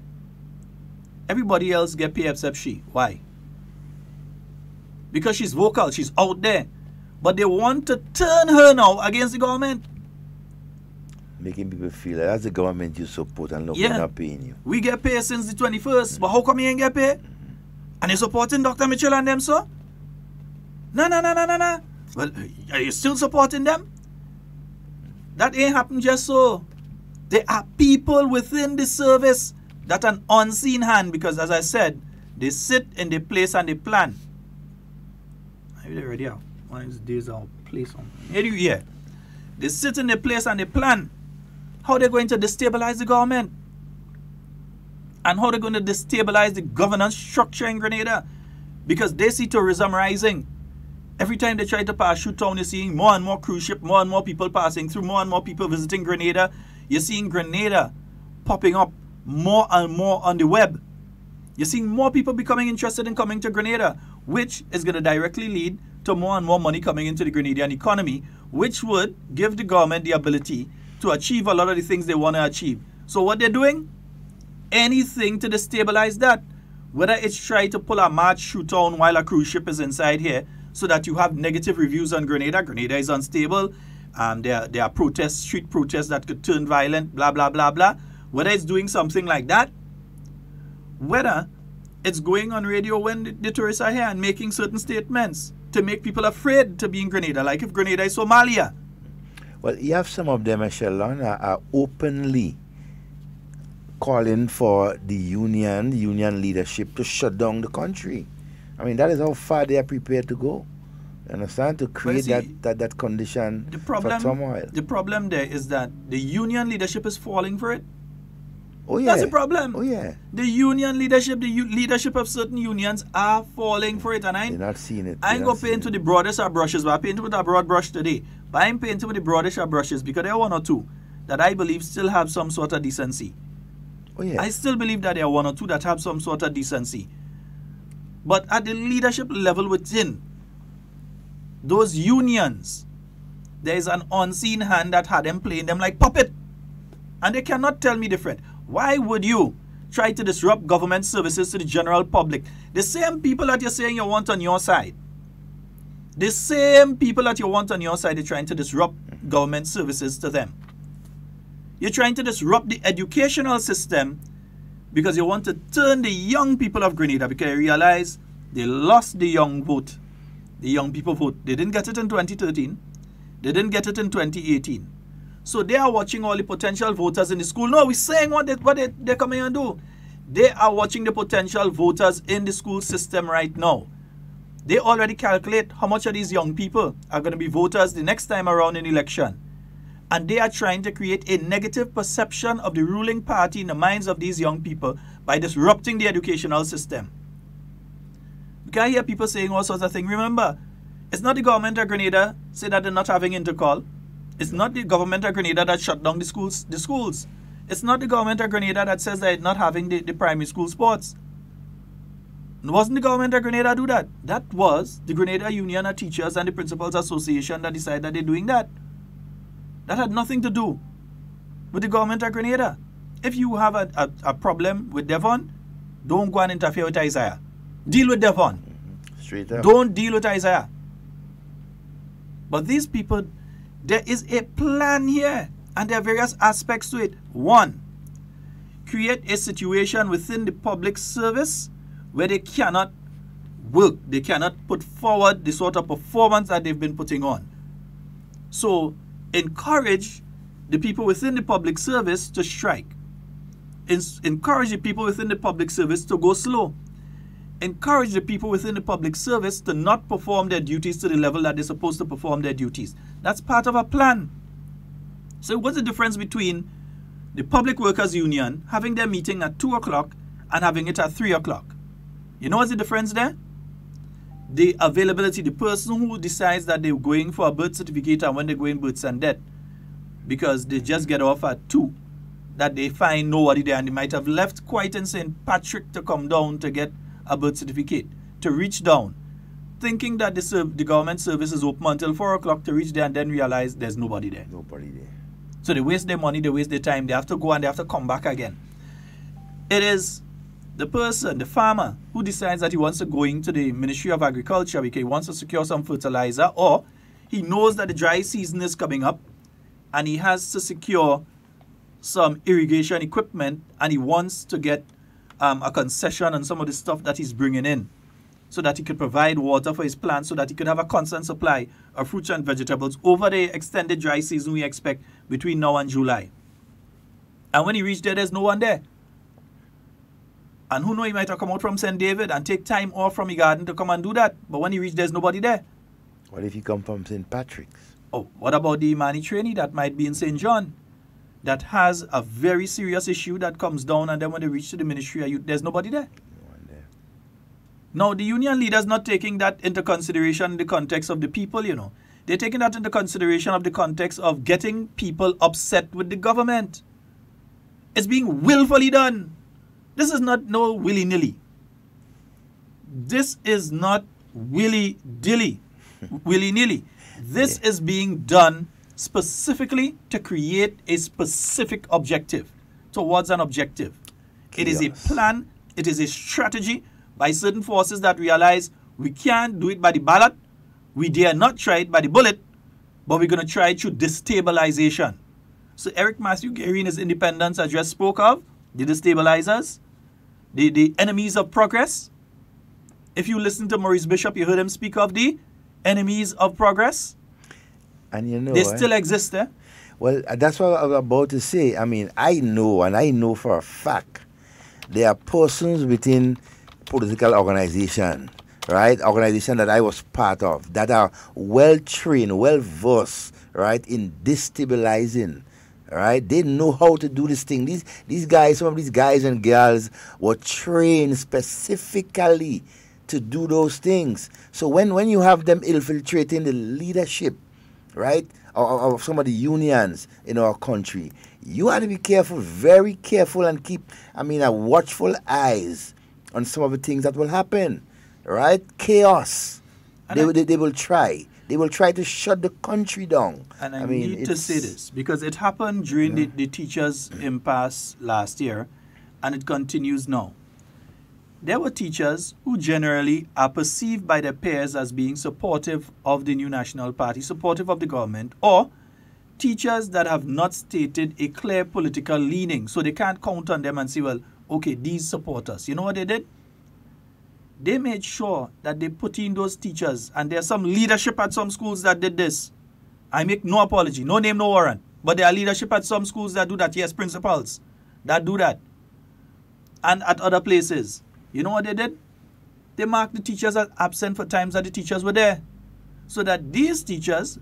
Everybody else get paid except she. Why? Because she's vocal, she's out there. But they want to turn her now against the government. Making people feel like that's the government you support and look, we're not paying you. We get paid since the 21st, but how come you ain't get paid? And you're supporting Dr. Mitchell and them, sir? No. Well, are you still supporting them? That ain't happened just so. There are people within the service that an unseen hand, because as I said, they sit in the place and they plan. Maybe they already have. One of these days I'll play something. Yeah. They sit in the place and they plan how they're going to destabilize the government and how they're going to destabilize the governance structure in Grenada, because they see tourism rising. Every time they try to pass through town, you're seeing more and more cruise ships, more and more people passing through, more and more people visiting Grenada. You're seeing Grenada popping up more and more on the web. You're seeing more people becoming interested in coming to Grenada, which is going to directly lead to more and more money coming into the Grenadian economy, which would give the government the ability to achieve a lot of the things they want to achieve. So what they're doing? Anything to destabilize that. Whether it's try to pull a march through town while a cruise ship is inside here, so that you have negative reviews on Grenada. Grenada is unstable. There are protests, street protests that could turn violent, blah, blah, blah, blah. Whether it's doing something like that, whether it's going on radio when the tourists are here and making certain statements to make people afraid to be in Grenada, like if Grenada is Somalia. Well, you have some of them, Sheldon, are openly calling for the union leadership to shut down the country. I mean, that is how far they are prepared to go. You understand? To create that condition for turmoil. The problem there is that the union leadership is falling for it. Oh, yeah. That's the problem. Oh, yeah. The union leadership, the leadership of certain unions are falling for it. And they're not seeing it. I ain't going to paint with the broadest of brushes, but I painted with a broad brush today. But I'm painting with the broadest of brushes because there are one or two that I believe still have some sort of decency. Oh, yeah. I still believe that there are one or two that have some sort of decency. But at the leadership level within those unions, there is an unseen hand that had them playing them like puppet. And they cannot tell me different. Why would you try to disrupt government services to the general public? The same people that you're saying you want on your side, the same people that you want on your side, you're trying to disrupt government services to them. You're trying to disrupt the educational system because you want to turn the young people of Grenada, because you realize they lost the young vote. The young people vote. They didn't get it in 2013. They didn't get it in 2018. So they are watching all the potential voters in the school. No, we're saying what they're coming and do. They are watching the potential voters in the school system right now. They already calculate how much of these young people are going to be voters the next time around in election. And they are trying to create a negative perception of the ruling party in the minds of these young people by disrupting the educational system. You can hear people saying all sorts of things. Remember, it's not the government of Grenada say that they're not having intercall. It's not the government of Grenada that shut down the schools. It's not the government of Grenada that says they're not having the primary school sports. It wasn't the government of Grenada do that. That was the Grenada Union of Teachers and the Principals Association that decided that they're doing that. That had nothing to do with the government of Grenada. If you have a problem with Devon, don't go and interfere with Isaiah. Deal with Devon. Straight up. Don't deal with Isaiah. But these people, there is a plan here, and there are various aspects to it. One, create a situation within the public service where they cannot work. They cannot put forward the sort of performance that they've been putting on. So, encourage the people within the public service to strike. Encourage the people within the public service to go slow. Encourage the people within the public service to not perform their duties to the level that they're supposed to perform their duties. That's part of a plan. So what's the difference between the Public Workers Union having their meeting at 2 o'clock and having it at 3 o'clock? You know what's the difference there? The availability, the person who decides that they're going for a birth certificate and when they're going births and death, because they just get off at 2, that they find nobody there, and they might have left quite in St. Patrick to come down to get a birth certificate, to reach down thinking that the government service is open until 4 o'clock to reach there and then realize there's nobody there. Nobody there. So they waste their money, they waste their time, they have to go and they have to come back again. It is the person, the farmer, who decides that he wants to go into the Ministry of Agriculture because he wants to secure some fertilizer, or he knows that the dry season is coming up and he has to secure some irrigation equipment and he wants to get a concession on some of the stuff that he's bringing in so that he could provide water for his plants so that he could have a constant supply of fruits and vegetables over the extended dry season we expect between now and July. And when he reached there, there's no one there. And who knows, he might have come out from St. David and take time off from his garden to come and do that. But when he reached, there's nobody there. What if he come from St. Patrick's? Oh, what about the Imani trainee that might be in St. John that has a very serious issue that comes down, and then when they reach to the Ministry, there's nobody there? No one there. Now, the union leaders not taking that into consideration in the context of the people, you know. They're taking that into consideration of the context of getting people upset with the government. It's being willfully done. This is not no willy-nilly. This is not willy-dilly, willy-nilly. This is being done specifically to create a specific objective, towards an objective. It is a plan, it is a strategy by certain forces that realize we can't do it by the ballot, we dare not try it by the bullet, but we're going to try it through destabilization. So Eric Matthew Gary in his independence address spoke of the destabilizers, the enemies of progress. If you listen to Maurice Bishop, you heard him speak of the enemies of progress. And you know, they still exist, eh? Well, that's what I was about to say. I mean, I know for a fact there are persons within political organization, right? Organization that I was part of, that are well trained, well versed, right, in destabilizing. Right? They know how to do this thing. These guys, some of these guys and girls were trained specifically to do those things. So when you have them infiltrating the leadership, right, of some of the unions in our country, you have to be careful, very careful, and keep, a watchful eyes on some of the things that will happen, right? Chaos. They will try. They will try to shut the country down. And I need to say this because it happened during the teachers' impasse last year, and it continues now. There were teachers who generally are perceived by their peers as being supportive of the new National Party, supportive of the government, or teachers that have not stated a clear political leaning. So they can't count on them and say, well, okay, these support us. You know what they did? They made sure that they put in those teachers, and there's some leadership at some schools that did this. I make no apology, no name, no warrant. But there are leadership at some schools that do that. Yes, principals that do that. And at other places. You know what they did? They marked the teachers as absent for times that the teachers were there. So that these teachers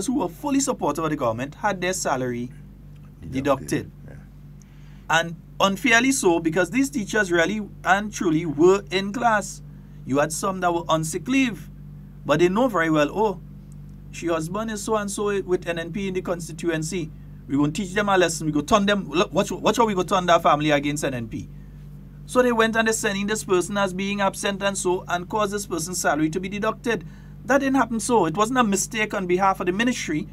who were fully supportive of the government, had their salary deducted. Yeah. And unfairly so, because these teachers really and truly were in class. You had some that were on sick leave, but they know very well, oh, she husband is so-and-so with NNP in the constituency. We're going to teach them a lesson. We go turn them, watch how we go turn that family against NNP. So they went and they're sending this person as being absent and caused this person's salary to be deducted. That didn't happen so. It wasn't a mistake on behalf of the ministry.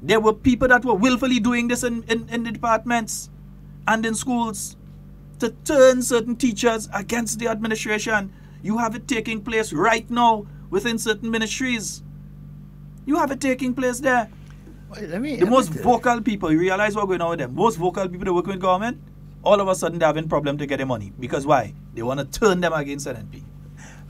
There were people that were willfully doing this in the departments and in schools to turn certain teachers against the administration. You have it taking place right now within certain ministries. You have it taking place there. Well, the most vocal people, you realize what's going on with them? Most vocal people that work with government, all of a sudden they're having problem to get their money. Because why? They want to turn them against NNP.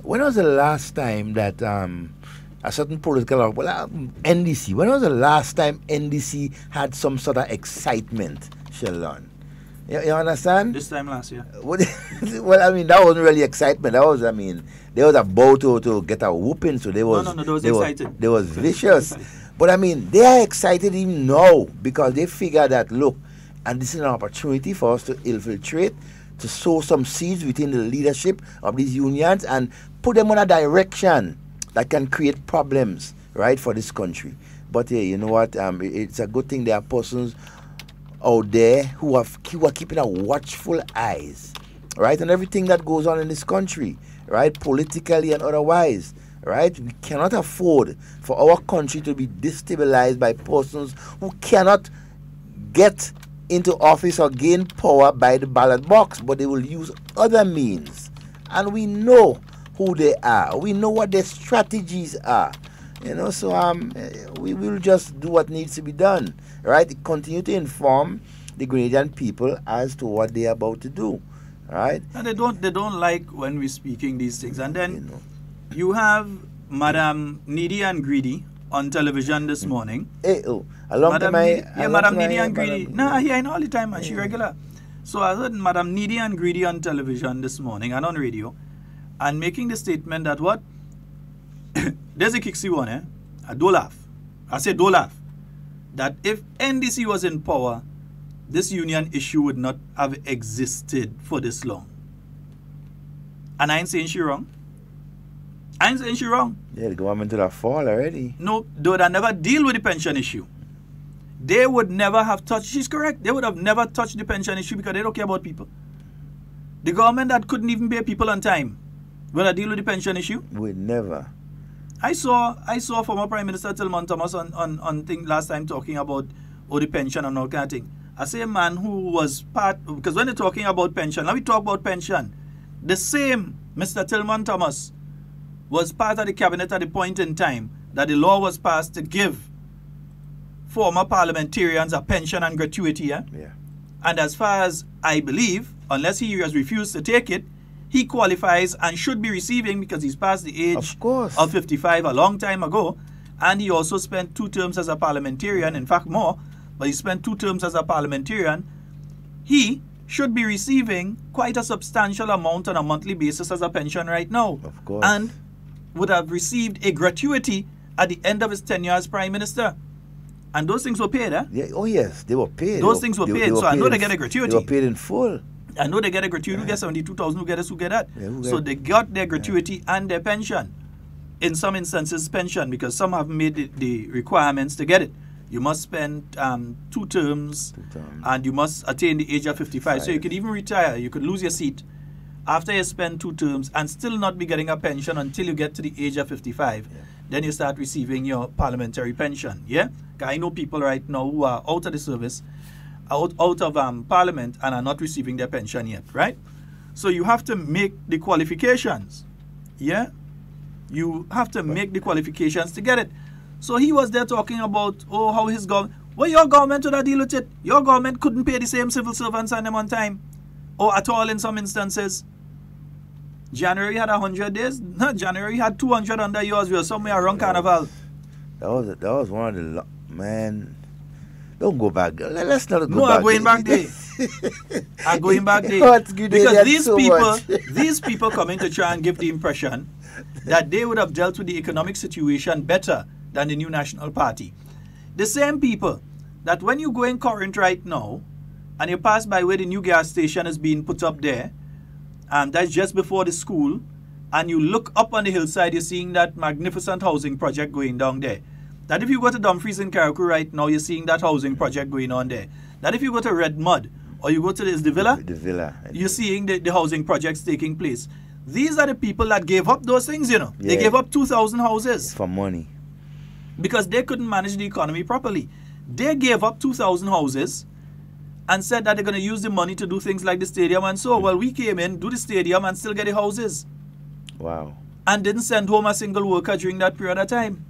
When was the last time that a certain political, NDC, when was the last time NDC had some sort of excitement, Sheldon? You understand? This time last year. Well, that wasn't really excitement. That was, they was about to get a whooping, so they was... No, they was excited. They was vicious. But, they are excited even now because they figure that, look, and this is an opportunity for us to infiltrate, to sow some seeds within the leadership of these unions and put them on a direction that can create problems, right, for this country. But, hey, you know what? It's a good thing there are persons out there who are keeping a watchful eyes, right, on everything that goes on in this country, right, politically and otherwise, right? We cannot afford for our country to be destabilized by persons who cannot get into office or gain power by the ballot box, but they will use other means. And we know who they are. We know what their strategies are. You know, so we will just do what needs to be done, right? Continue to inform the Grenadian people as to what they are about to do, right? And they don't like when we're speaking these things. And then you have Madam Needy and Greedy on television this morning. Hey, Madam Needy and Greedy. No, I hear all the time, and she regular. So I heard Madam Needy and Greedy on television this morning and on radio, and making the statement that what? There's a kicksy one, eh? Don't laugh. I say don't laugh. That if NDC was in power, this union issue would not have existed for this long. And I ain't saying she wrong. I ain't saying she wrong. Yeah, the government would have fall already. No, they would have never deal with the pension issue. They would never have touched, she's correct, they would have never touched the pension issue because they don't care about people. The government that couldn't even pay people on time, will I deal with the pension issue? Would never. I saw former Prime Minister Tillman Thomas on thing last time talking about the pension and all kind of thing. I say a man who was part, because when they're talking about pension, now we talk about pension, the same Mr. Tillman Thomas was part of the cabinet at the point in time that the law was passed to give former parliamentarians a pension and gratuity. Yeah? And as far as I believe, unless he has refused to take it, he qualifies and should be receiving because he's past the age of 55 a long time ago. And he also spent 2 terms as a parliamentarian, in fact more, but he spent 2 terms as a parliamentarian. He should be receiving quite a substantial amount on a monthly basis as a pension right now. Of course. And would have received a gratuity at the end of his tenure as Prime Minister. And those things were paid, eh? Yeah, oh yes, they were paid. Those things were paid, so I know they get a gratuity. They were paid in full. I know they get a gratuity. Who get 72,000? Who get this? Who get that? So they got their gratuity and their pension. In some instances, pension, because some have made the requirements to get it. You must spend 2 terms, and you must attain the age of 55. So you could even retire. You could lose your seat after you spend 2 terms and still not be getting a pension until you get to the age of 55. Then you start receiving your parliamentary pension. Yeah? I know people right now who are out of the service, out of parliament, and are not receiving their pension yet, right? So you have to make the qualifications. Yeah? You have to make the qualifications to get it. So he was there talking about, how his government, well, your government would have deal with it. Your government couldn't pay the same civil servants and them on time, or at all in some instances. January had 100 days. No, January had 200 under yours. We were somewhere around Carnival. That was one of the man. Don't go back. Let's not go back. No, I'm going back there. I'm going back there. Because these people coming to try and give the impression that they would have dealt with the economic situation better than the New National Party. The same people that when you go in Corinth right now and you pass by where the new gas station is being put up there, and that's just before the school, and you look up on the hillside, you're seeing that magnificent housing project going down there. That if you go to Dumfries in Carriacou right now, you're seeing that housing project going on there. That if you go to Red Mud, or you go to the Villa, you're seeing the housing projects taking place. These are the people that gave up those things, you know. Yeah. They gave up 2,000 houses. For money. Because they couldn't manage the economy properly. They gave up 2,000 houses and said that they're going to use the money to do things like the stadium and so. Well, we came in, do the stadium, and still get the houses. Wow. And didn't send home a single worker during that period of time.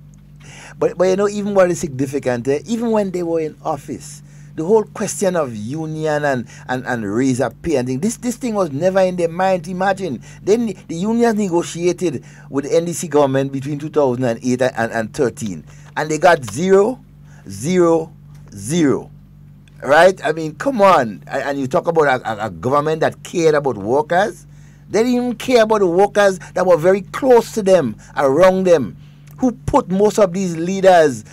But you know, even what is significant, even when they were in office, the whole question of union and raise up pay and thing, this thing was never in their mind. Imagine, then the unions negotiated with the NDC government between 2008 and 13, and they got 0, 0, 0. Right? I mean, come on. And you talk about a government that cared about workers. They didn't even care about the workers that were very close to them, around them, who put most of these leaders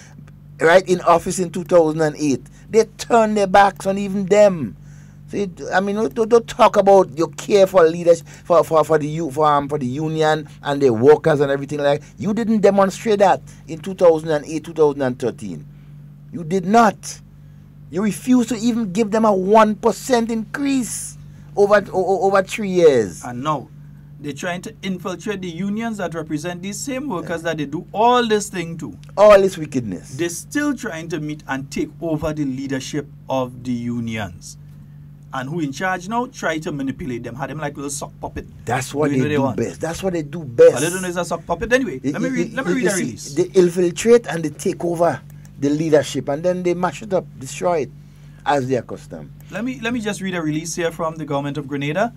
right in office in 2008. They turned their backs on even them. So I mean, don't talk about your care for leaders for the union and the workers and everything like that. You didn't demonstrate that in 2008, 2013. You did not. You refused to even give them a 1% increase over 3 years. And now, They're trying to infiltrate the unions that represent these same workers that they do all this thing to. All this wickedness. They're still trying to meet and take over the leadership of the unions. And who in charge now try to manipulate them, had them like a little sock puppet. That's what they do best. That's what they do best. But they don't know it's a sock puppet. Anyway, let me read the release. They infiltrate and they take over the leadership, and then they mash it up, destroy it, as they are accustomed. Let me just read a release here from the government of Grenada.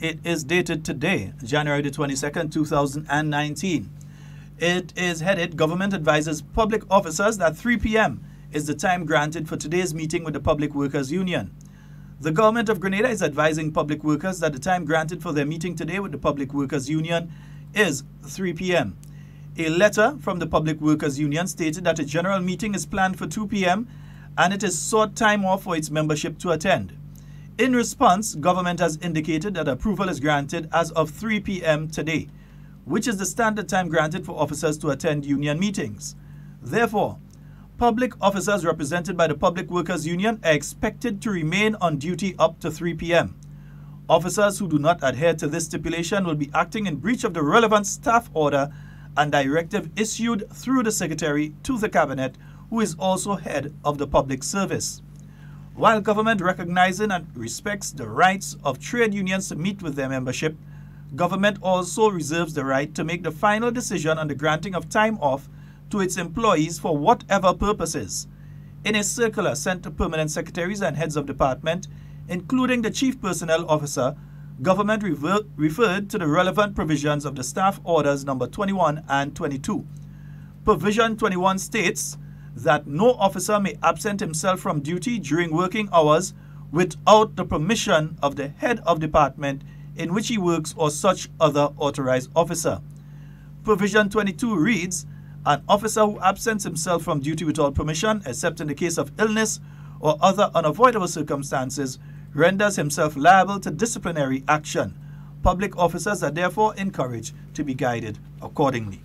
It is dated today, January the 22nd, 2019. It is headed, Government advises public officers that 3 p.m. is the time granted for today's meeting with the Public Workers Union. The government of Grenada is advising public workers that the time granted for their meeting today with the Public Workers Union is 3 p.m. A letter from the Public Workers Union stated that a general meeting is planned for 2 p.m. and it is sought time off for its membership to attend. In response, government has indicated that approval is granted as of 3 p.m. today, which is the standard time granted for officers to attend union meetings. Therefore, public officers represented by the Public Workers Union are expected to remain on duty up to 3 p.m. Officers who do not adhere to this stipulation will be acting in breach of the relevant staff order and directive issued through the Secretary to the Cabinet, who is also head of the public service. While government recognizes and respects the rights of trade unions to meet with their membership, government also reserves the right to make the final decision on the granting of time off to its employees for whatever purposes. In a circular sent to permanent secretaries and heads of department, including the Chief Personnel Officer, government referred to the relevant provisions of the Staff Orders number 21 and 22. Provision 21 states that no officer may absent himself from duty during working hours without the permission of the head of department in which he works or such other authorized officer. Provision 22 reads, an officer who absents himself from duty without permission, except in the case of illness or other unavoidable circumstances, renders himself liable to disciplinary action. Public officers are therefore encouraged to be guided accordingly.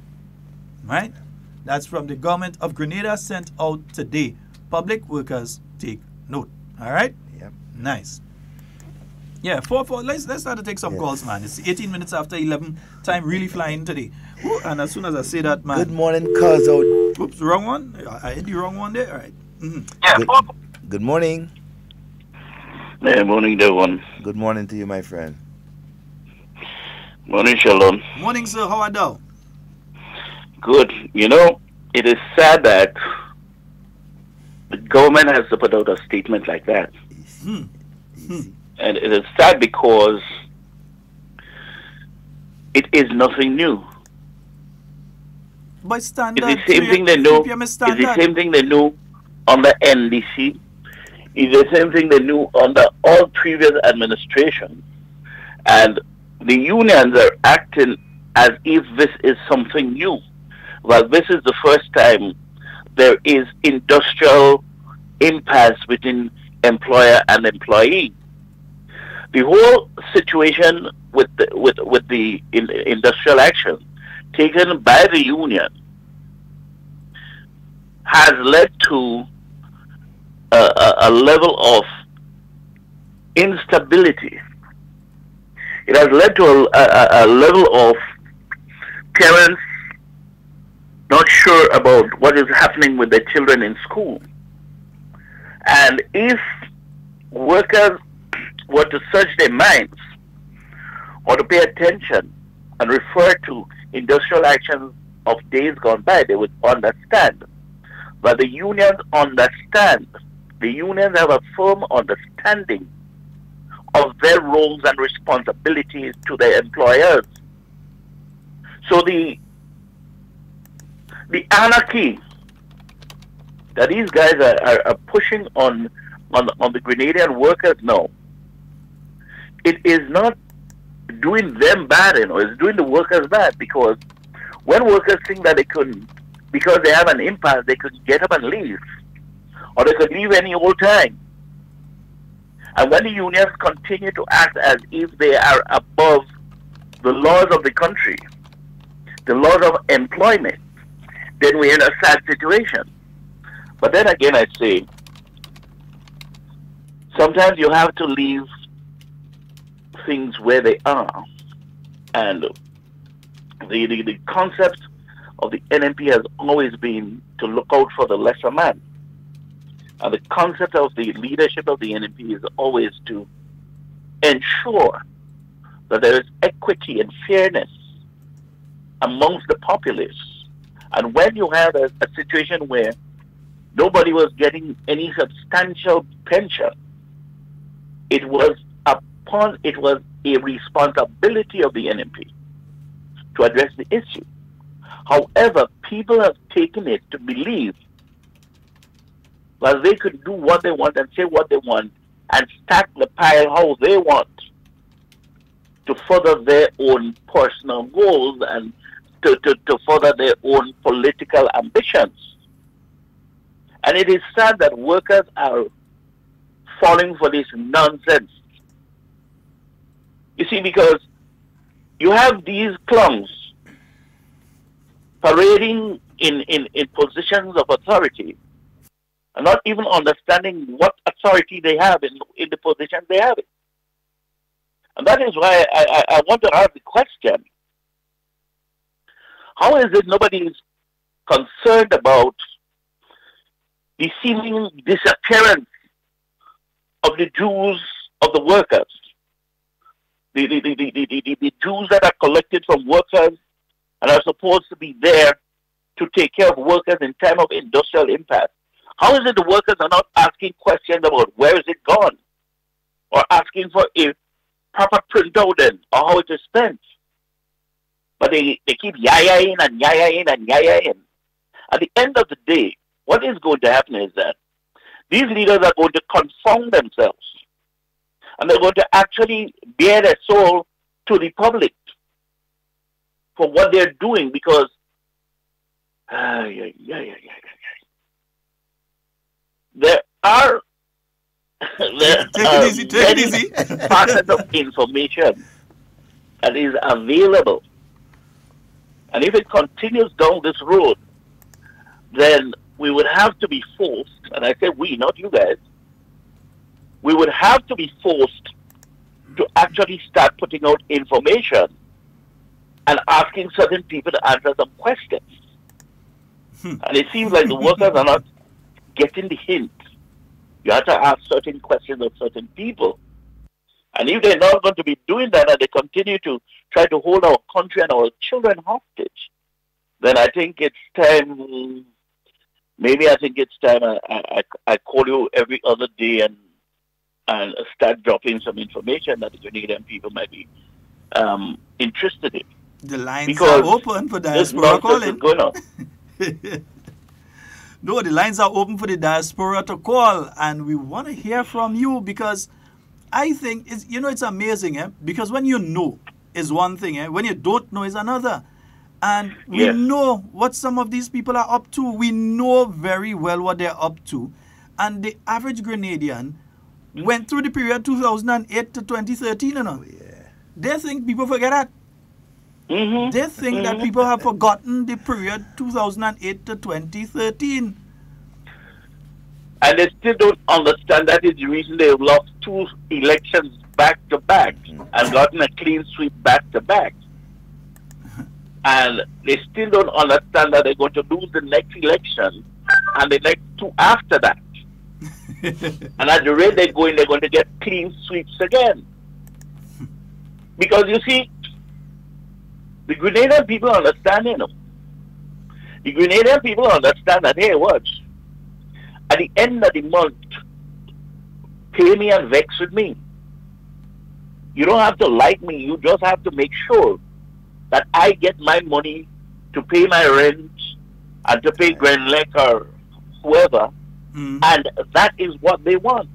Right? That's from the government of Grenada, sent out today. Public workers, take note. All right? Yep. Nice. Yeah, let's start to take some calls, man. It's 18 minutes after 11. Time really flying today. Ooh, and as soon as I say that, man. Good morning, cuz out. Oops, wrong one. I hit the wrong one there. All right. Good morning. Yeah, morning, Devon. Good morning to you, my friend. Morning, Sheldon. Morning, sir. How are you? Good. You know, it is sad that the government has to put out a statement like that. And it is sad because it is nothing new. By standard, it's the same thing they know. It's the same thing they knew under NDC. It's the same thing they knew under all previous administrations. And the unions are acting as if this is something new. Well, this is the first time there is industrial impasse between employer and employee. The whole situation with the industrial action taken by the union has led to a level of instability. It has led to a level of parents not sure about what is happening with their children in school. And if workers were to search their minds or to pay attention and refer to industrial actions of days gone by, they would understand. But the unions understand. The unions have a firm understanding of their roles and responsibilities to their employers. So the anarchy that these guys are pushing on the Grenadian workers now, it is not doing them bad, it's doing the workers bad, because when workers think that they couldn't, because they have an impasse, they could get up and leave, or they could leave any old time. And when the unions continue to act as if they are above the laws of the country, the laws of employment, then we're in a sad situation. But then again, I say, sometimes you have to leave things where they are And the concept of the NMP has always been to look out for the lesser man. And the concept of the leadership of the NMP is always to ensure that there is equity and fairness amongst the populace. And when you have a situation where nobody was getting any substantial pension, it was a responsibility of the NMP to address the issue. However, people have taken it to believe that they could do what they want and say what they want and stack the pile how they want to further their own personal goals and to further their own political ambitions. And it is sad that workers are falling for this nonsense. You see, because you have these clowns parading in positions of authority and not even understanding what authority they have in the position they have it. And that is why I want to ask the question, how is it nobody is concerned about the seeming disappearance of the dues of the workers? The dues that are collected from workers and are supposed to be there to take care of workers in time of industrial impact. How is it the workers are not asking questions about where is it gone? Or asking for a proper printout then, or how it is spent? But they keep yayaing and yayaing and yayaing. At the end of the day, what is going to happen is that these leaders are going to confound themselves. And they're going to actually bare their soul to the public for what they're doing, because there are many facets of information that is available. And if it continues down this road, then we would have to be forced, and I say we, not you guys, we would have to be forced to actually start putting out information and asking certain people to answer some questions. And it seems like the workers are not getting the hint. You have to ask certain questions of certain people. And if they're not going to be doing that and they continue to try to hold our country and our children hostage, then I think it's time, maybe I think it's time I call you every other day and start dropping some information that the Grenadian people might be interested in. The lines are open for diaspora calling. Going on. No, the lines are open for the diaspora to call, and we want to hear from you, because I think it's amazing, because when you know is one thing, when you don't know is another. And we know what some of these people are up to. We know very well what they're up to. And the average Grenadian went through the period 2008 to 2013, you know. They think people forget that. They think that people have forgotten the period 2008 to 2013. And they still don't understand that is the reason they've lost 2 elections back to back and gotten a clean sweep back to back. And they still don't understand that they're going to lose the next election and the next 2 after that. And at the rate they're going to get clean sweeps again. Because you see, the Grenadian people understand, you know. The Grenadian people understand that, hey, watch, at the end of the month, pay me and vex with me. You don't have to like me, you just have to make sure that I get my money to pay my rent and to pay Grenlec or whoever, and that is what they want.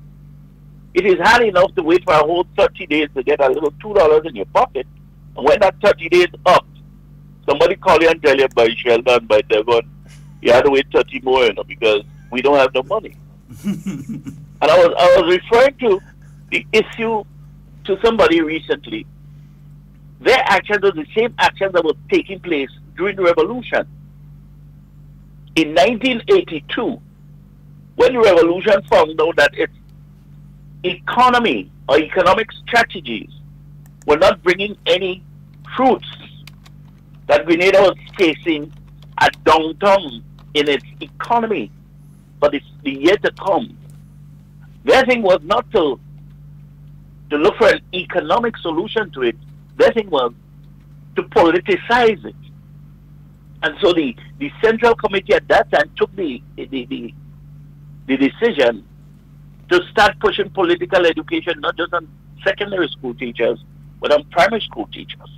It is hard enough to wait for a whole 30 days to get a little $2 in your pocket, and when that 30 days up, somebody call you and tell you, by Sheldon, by Devon, you have to wait 30 more, you know, because we don't have the money. And I was referring to the issue to somebody recently. Their actions were the same actions that were taking place during the revolution. In 1982, when the revolution found out that its economy or economic strategies were not bringing any fruits that Grenada was facing at downtown in its economy for the year to come. Their thing was not to look for an economic solution to it. Their thing was to politicize it. And so the Central Committee at that time took the decision to start pushing political education, not just on secondary school teachers, but on primary school teachers.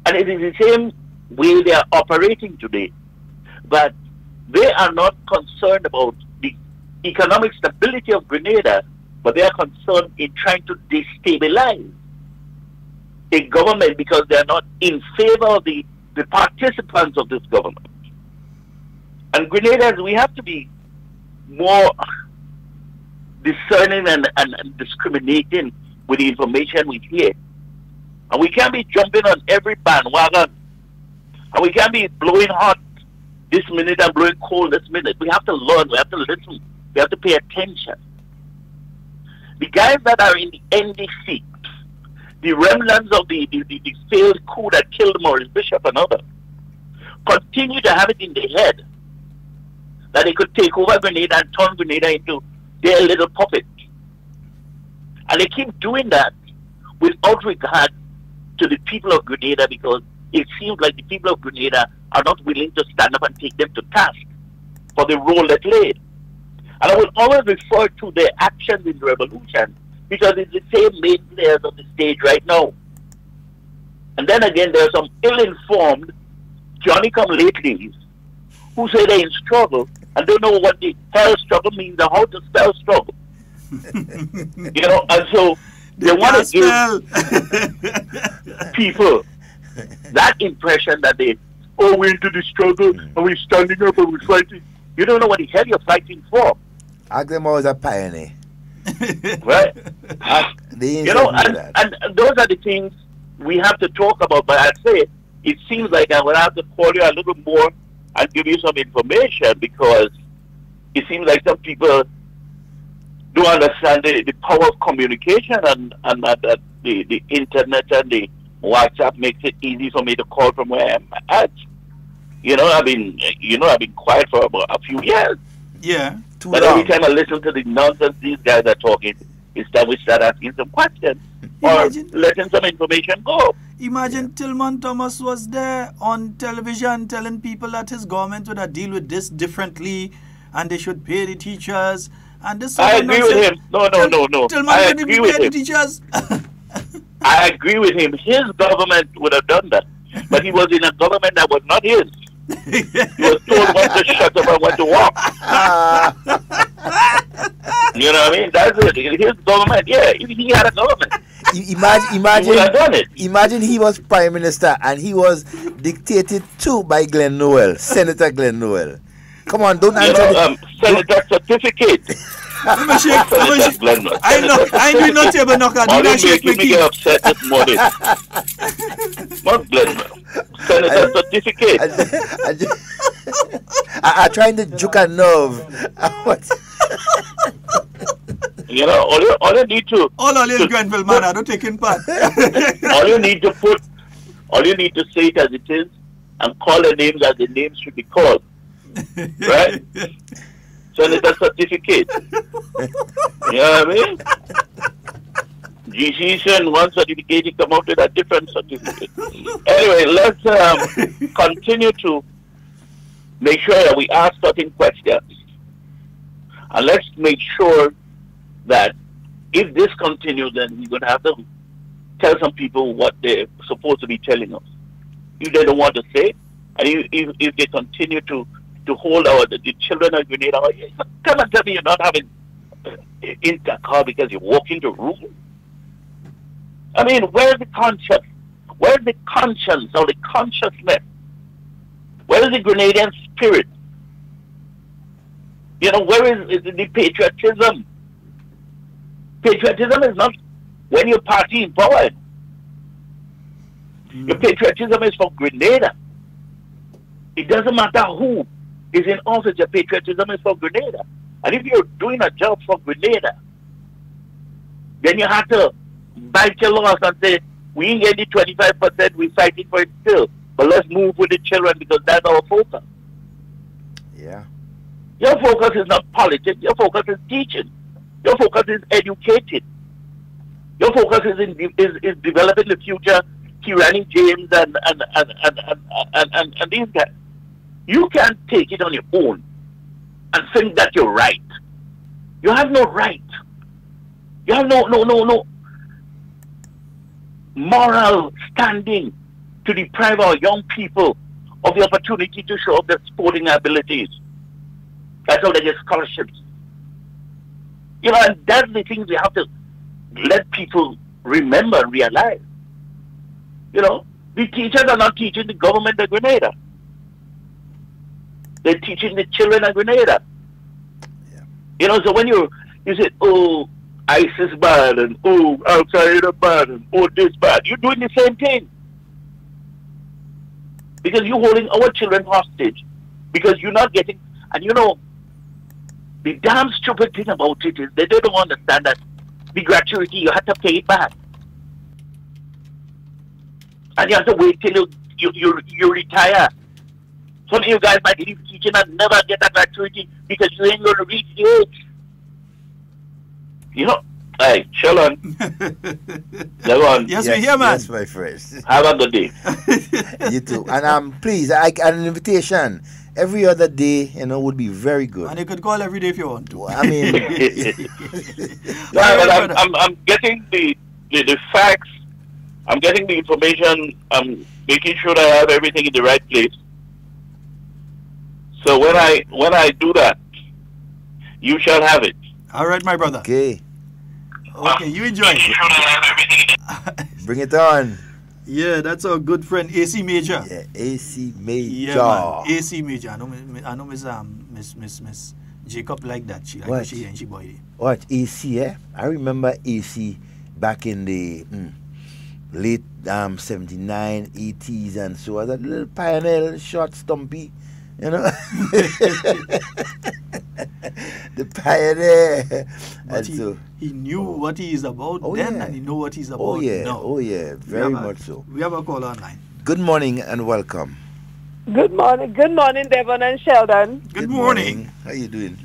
And it is the same way they are operating today. But they are not concerned about the economic stability of Grenada, but they are concerned in trying to destabilize a government because they are not in favor of the participants of this government. And Grenadians, we have to be more discerning and discriminating with the information we hear. And we can't be jumping on every bandwagon. And we can't be blowing hot this minute and blowing cold this minute. We have to learn. We have to listen. We have to pay attention. The guys that are in the NDC, the remnants of the failed coup that killed Maurice Bishop and others, continue to have it in their head that they could take over Grenada and turn Grenada into their little puppet. And they keep doing that without regard to the people of Grenada, because it seems like the people of Grenada are not willing to stand up and take them to task for the role they played. And I will always refer to their actions in the revolution because it's the same main players on the stage right now. And then again, there are some ill-informed Johnny-come-latelys who say they're in struggle and don't know what the hell struggle means or how to spell struggle. You know, and so they want to give people that impression that we're into the struggle and we're standing up and we're fighting. You don't know what the hell you're fighting for. Ask them all as a pioneer. Right? You know, and those are the things we have to talk about. But I'd say it seems like I will have to call you a little more and give you some information, because it seems like some people don't understand the power of communication, and that the internet and the WhatsApp makes it easy for me to call from where I'm at. You know, I've been quiet for about a few years. Yeah. But every time I listen to the nonsense these guys are talking, it's time we start asking some questions or letting some information go. Imagine Tillman Thomas was there on television telling people that his government would have deal with this differently and they should pay the teachers. And this I agree with him. No. Tillman I didn't agree pay with the him. teachers. I agree with him. His government would have done that. But he was in a government that was not his. He was told when to shut up and when to walk. You know what I mean? That's it. His government, yeah, he had a government. Imagine he was Prime Minister and he was dictated to by Glenn Noel, Senator Glenn Noel. Come on, don't answer Senator certificate. I know not table knocker. Do not shake me. Get upset this morning. Not Glenn. Senator certificate. I'm trying to juke a nerve. You know, all you need to. All is Grenville, man. I don't take in part. all you need to say it as it is and call the names as the names should be called. Right? Senator certificate. You know what I mean? GC send one certificate, he come out with a different certificate. Anyway, let's continue to make sure that we ask certain questions. And let's make sure that if this continues, then we're going to have to tell some people what they're supposed to be telling us. If they don't want to say, and if they continue to hold the children of Grenada, come and tell me you're not having intercourse because you walk into a room. I mean, where's the conscience? Where's the conscience or the consciousness? Where is the Grenadian spirit? You know, where is the patriotism? Patriotism is not when your party in power. Your patriotism is for Grenada. It doesn't matter who is in office, your patriotism is for Grenada. And if you're doing a job for Grenada, then you have to bite your loss and say, We ain't getting 25%, we're fighting for it still. But let's move with the children because that's our focus. Yeah. Your focus is not politics, your focus is teaching. Your focus is educating. Your focus is developing the future Kirani James and these guys. You can't take it on your own and think that you're right. You have no right. You have no moral standing to deprive our young people of the opportunity to show up their sporting abilities. That's how they get scholarships. You know, and that's the things we have to let people remember and realize. You know, the teachers are not teaching the government of Grenada. They're teaching the children of Grenada. Yeah. You know, so when you say, oh, ISIS bad, and oh, Al-Qaeda bad, and oh, this bad, you're doing the same thing. Because you're holding our children hostage. Because you're not getting, and you know, the damn stupid thing about it is they don't understand that the gratuity, you have to pay it back. And you have to wait till you retire. Some of you guys might leave teaching and never get that gratuity because you ain't going to reach the age. You know, hey, Sheldon. Yes, we're here, man. Yes, my friend. Have a good day. You too. And please, an invitation every other day, you know, would be very good. And you could call every day if you want to. I mean, but I'm getting the facts. I'm getting the information. I'm making sure I have everything in the right place. So when I do that, you shall have it. All right, my brother. Okay. Okay, you enjoy it. Bring it on. Yeah, that's our good friend AC Major. Yeah, AC Major. Yeah, man. AC Major. I know Miss Jacob like that. She like she boy. What AC? I remember AC back in the late 79, 80s, and so was that little pioneer, short, stumpy. You know, the pioneer. But he knew what he is about then, and he know what he's about now. Oh yeah, very much so. We have a call online. Good morning and welcome. Good morning, Devon and Sheldon. Good morning. How you doing?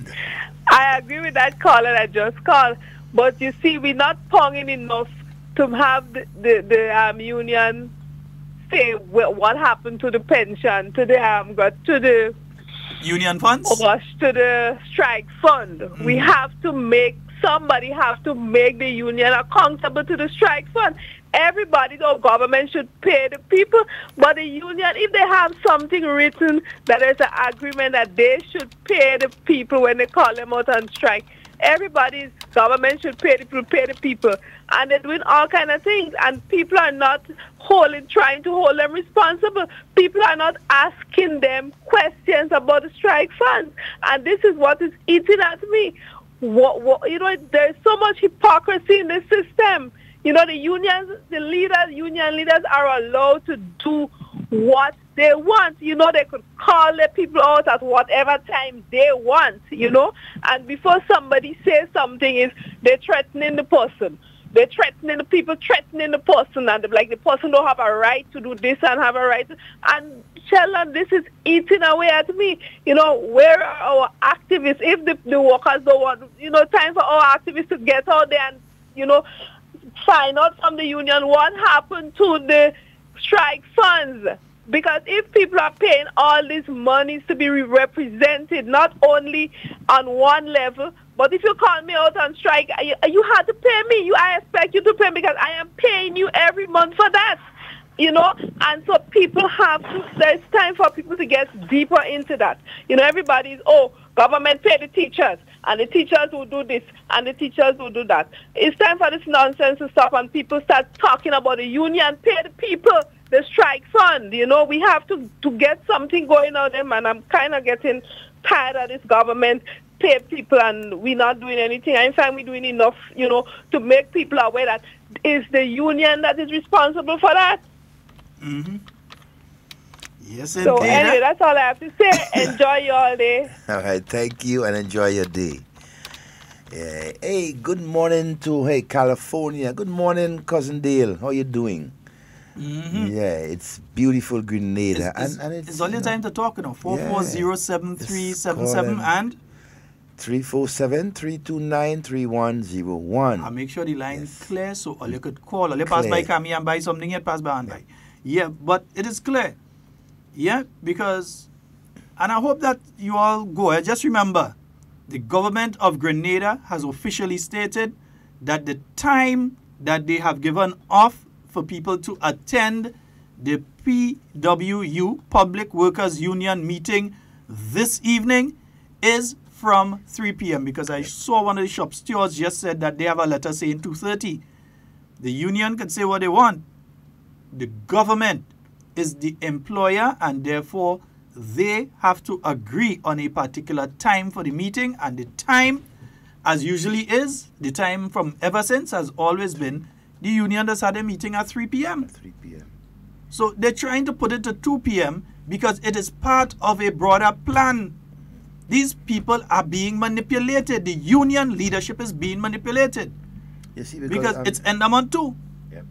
I agree with that caller that just called, but you see, we're not ponging enough to have the union say what happened to the pension, to the union funds, to the strike fund. We have to somebody have to make the union accountable to the strike fund. Everybody, the government should pay the people, but the union, if they have something written that there's an agreement that they should pay the people when they call them out on strike. Everybody's government should pay the people, and they're doing all kind of things, and people are not trying to hold them responsible. People are not asking them questions about the strike funds, and this is what is eating at me. You know, there's so much hypocrisy in the system. You know, the union leaders are allowed to do what they want. You know, they could call the people out at whatever time they want, you know. And before somebody says something, they're threatening the person. They're threatening the people, threatening the person. And like the person don't have a right to do this and have a right to... And Sheldon, this is eating away at me. You know, where are our activists? If the workers don't want, you know, time for our activists to get out there and, you know, find out from the union what happened to the strike funds. Because if people are paying all these monies to be represented, not only on one level, but if you call me out on strike, you have to pay me. I expect you to pay me because I am paying you every month for that. You know, and so people have to, there's time for people to get deeper into that. You know, everybody's, government pay the teachers, and the teachers will do this, and the teachers will do that. It's time for this nonsense to stop, and people start talking about the union, pay the people, the strike fund. You know, we have to get something going on there, man. I'm kind of getting tired of this government pay people, and we're not doing anything. In fact, we're doing enough, you know, to make people aware that it's the union that is responsible for that. Mm-hmm. Yes, so indeed. Anyway, that's all I have to say. Enjoy your day. All right, thank you, and enjoy your day. Yeah. Hey, good morning to California. Good morning, Cousin Dale. How you doing? Yeah, it's beautiful Grenada. And it's only time to talk, 440-7377 and 347-329-3101. And make sure the line is clear so all you could call. All you pass by Kami and buy something, yet pass by and buy. Yeah, but it is clear. Yeah, because, and I hope that you all go. Just remember, the government of Grenada has officially stated that the time that they have given off for people to attend the PWU, Public Workers Union meeting this evening is from 3 p.m. because I saw one of the shop stewards just said that they have a letter saying 2:30. The union can say what they want. The government is the employer and therefore they have to agree on a particular time for the meeting, and the time, as usually is, the time from ever since has always been the union has had a meeting at 3 p.m. 3 p.m. So they're trying to put it to 2 p.m. because it is part of a broader plan. These people are being manipulated. The union leadership is being manipulated. You see, because it's end of month too. Yep.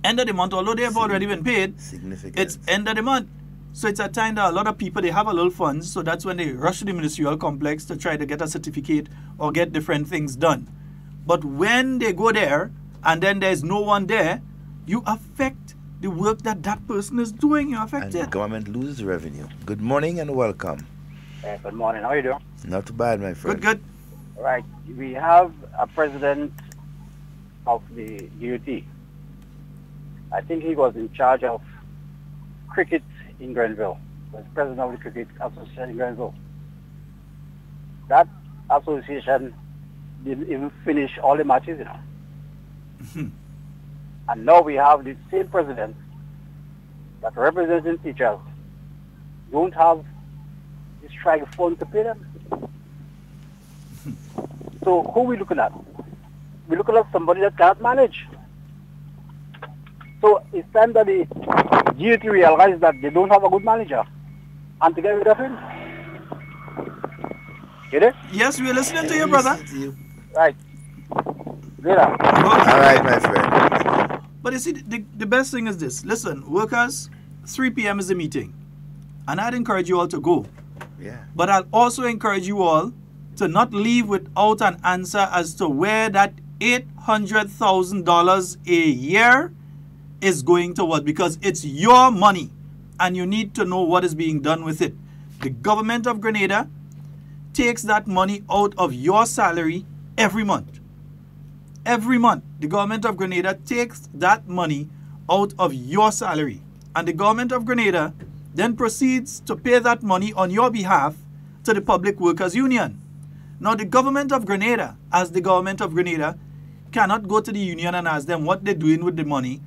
End of the month, although they have already been paid, significant. It's end of the month. So it's a time that a lot of people, they have a little funds, so that's when they rush to the ministerial complex to try to get a certificate or get different things done. But when they go there and then there's no one there, you affect the work that that person is doing. You affect and it. The government loses revenue. Good morning and welcome. Good morning. How are you doing? Not too bad, my friend. Good. Right. We have a president of the DUT. I think he was in charge of cricket in Grenville. He was president of the Cricket Association in Grenville. That association didn't even finish all the matches, And now we have the same president that represents the teachers don't have the strike fund to pay them. So who are we looking at? We're looking at somebody that can't manage. So it's time that the GUT realize that they don't have a good manager and to get rid of him. Get it? Yes, we're listening to you, brother. Right. Later. All right, my friend. But you see, the best thing is this. Listen, workers, 3 p.m. is the meeting. And I'd encourage you all to go. Yeah. But I'll also encourage you all to not leave without an answer as to where that $800,000 a year is going towards, because it's your money and you need to know what is being done with it. The government of Grenada takes that money out of your salary every month. Every month, the government of Grenada takes that money out of your salary. And the government of Grenada then proceeds to pay that money on your behalf to the Public Workers Union. Now, the government of Grenada, as the government of Grenada, cannot go to the union and ask them what they're doing with the money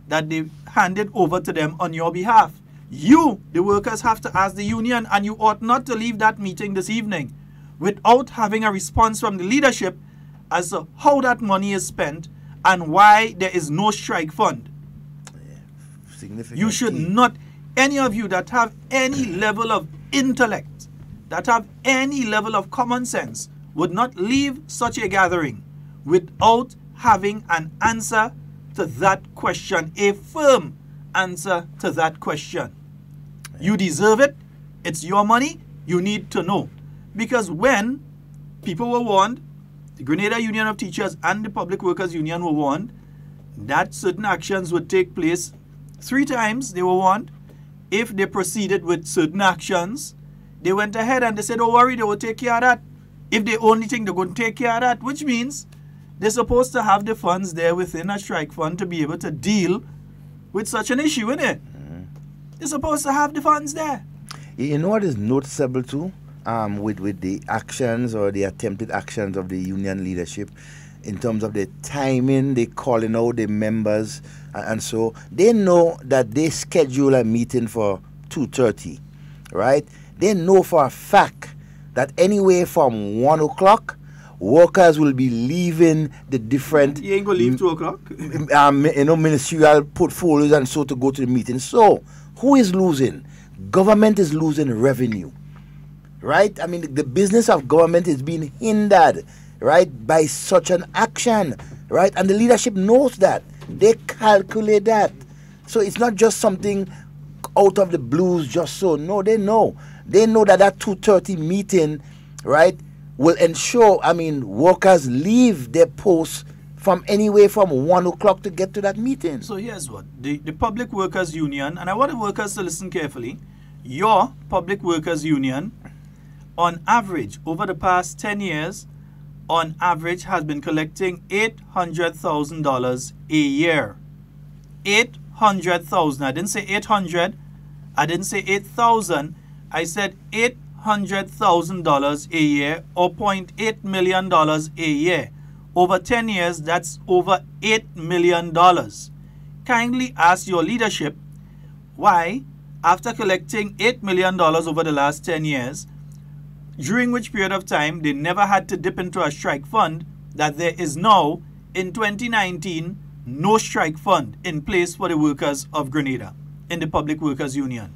that they handed over to them on your behalf. You, the workers, have to ask the union, and you ought not to leave that meeting this evening without having a response from the leadership as to how that money is spent and why there is no strike fund. You should not, any of you that have any level of intellect, that have any level of common sense, would not leave such a gathering without having an answer to that question, a firm answer to that question. You deserve it. It's your money. You need to know. Because when people were warned, the Grenada Union of Teachers and the Public Workers Union were warned that certain actions would take place. 3 times they were warned. If they proceeded with certain actions, they went ahead and they said, don't worry, they will take care of that. If they only think they're going to take care of that, which means they're supposed to have the funds there within a strike fund to be able to deal with such an issue, isn't it? They're supposed to have the funds there. You know what is noticeable too? With the actions or the attempted actions of the union leadership in terms of the timing, they calling out the members, and so they know that they schedule a meeting for 2:30, right? They know for a fact that anywhere from 1 o'clock, workers will be leaving the different... You ain't going to leave 2 o'clock? Ministerial portfolios and so to go to the meeting. So, who is losing? Government is losing revenue, right? I mean, the business of government is being hindered, right, by such an action, right? And the leadership knows that. They calculate that. So it's not just something out of the blues just so. No, they know. They know that that 2:30 meeting, right, will ensure, workers leave their posts from anywhere from 1 o'clock to get to that meeting. So here's what. The Public Workers Union, and I want the workers to listen carefully, your Public Workers Union, on average, over the past 10 years, on average, has been collecting $800,000 a year. 800,000. I didn't say 800. I didn't say 8,000. I said $800,000 a year, or $0.8 million a year. Over 10 years, that's over $8 million. Kindly ask your leadership why, after collecting $8 million over the last 10 years, during which period of time they never had to dip into a strike fund, that there is now, in 2019, no strike fund in place for the workers of Grenada in the Public Workers Union.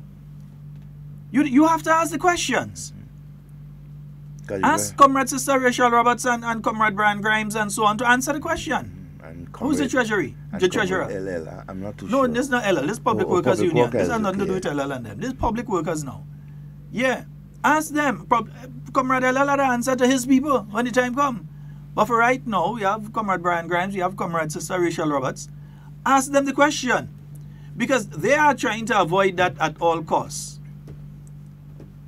You have to ask the questions. Ask Comrade Sister Rachel Roberts and Comrade Brian Grimes and so on to answer the question. Who's the treasury? The treasurer? LL, I'm not too no, sure. this is not LL. This is Public Workers Union. This has nothing to do with LL and them. This is public workers now. Yeah. Ask them. Comrade LL had to answer to his people when the time comes. But for right now, we have Comrade Brian Grimes, we have Comrade Sister Rachel Roberts. Ask them the question. Because they are trying to avoid that at all costs.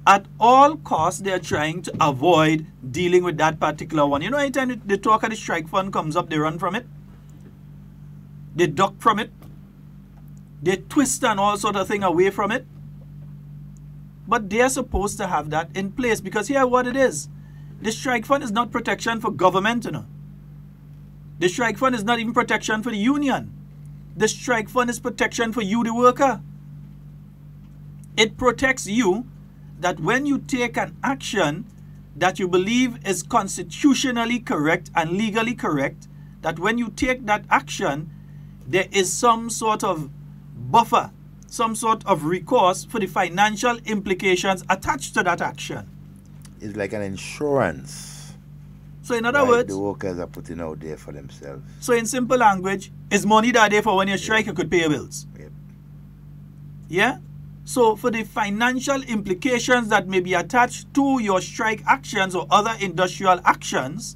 At all costs, they are trying to avoid dealing with that particular one. You know, anytime the talk of the strike fund comes up, they run from it. They duck from it. They twist and all sort of thing away from it. But they are supposed to have that in place, because here what it is. The strike fund is not protection for government, you know. The strike fund is not even protection for the union. The strike fund is protection for you, the worker. It protects you that when you take an action that you believe is constitutionally correct and legally correct, that when you take that action, there is some sort of buffer, some sort of recourse for the financial implications attached to that action. It's like an insurance. So in other words, the workers are putting out there for themselves. So in simple language, it's money that day for when you strike, you could pay your bills. Yep. Yeah? So for the financial implications that may be attached to your strike actions or other industrial actions,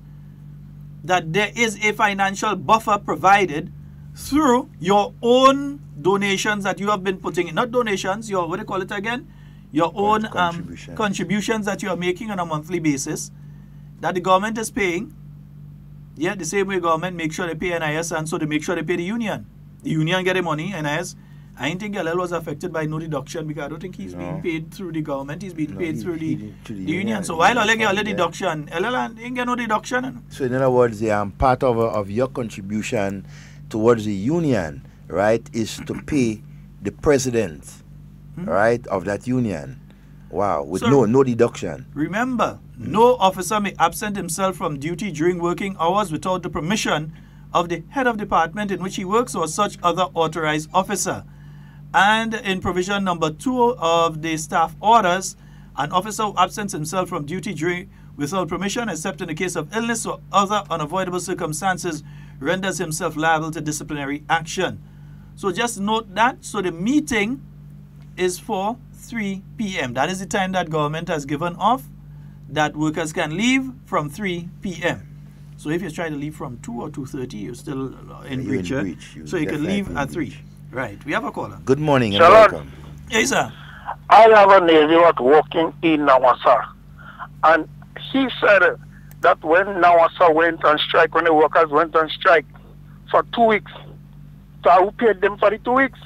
that there is a financial buffer provided through your own donations that you have been putting in. Not donations, your, what do you call it again? Your own contributions that you are making on a monthly basis that the government is paying. Yeah, the same way government make sure they pay NIS, and so they make sure they pay the union. The union get the money, NIS. I don't think LL was affected by no deduction, because I don't think he's being paid through the government. He's being paid through the union. So while LL get a deduction, LL ain't get no deduction. So in other words, part of your contribution towards the union, right, is to pay the president, right, of that union. Wow, with So, no deduction. Remember, no officer may absent himself from duty during working hours without the permission of the head of department in which he works or such other authorized officer. And in provision number 2 of the staff orders, an officer who absents himself from duty during without permission, except in the case of illness or other unavoidable circumstances, renders himself liable to disciplinary action. So just note that. So the meeting is for 3 p.m. That is the time that government has given off, that workers can leave from 3 p.m. So if you try to leave from 2 or 2:30, you're still in breach. So you can leave at 3. Right. We have a caller. Good morning and Sheldon. welcome. Yes, sir. I have a neighbor working in Nawasa, and he said that when Nawasa went on strike, when the workers went on strike for 2 weeks, so who paid them for the 2 weeks?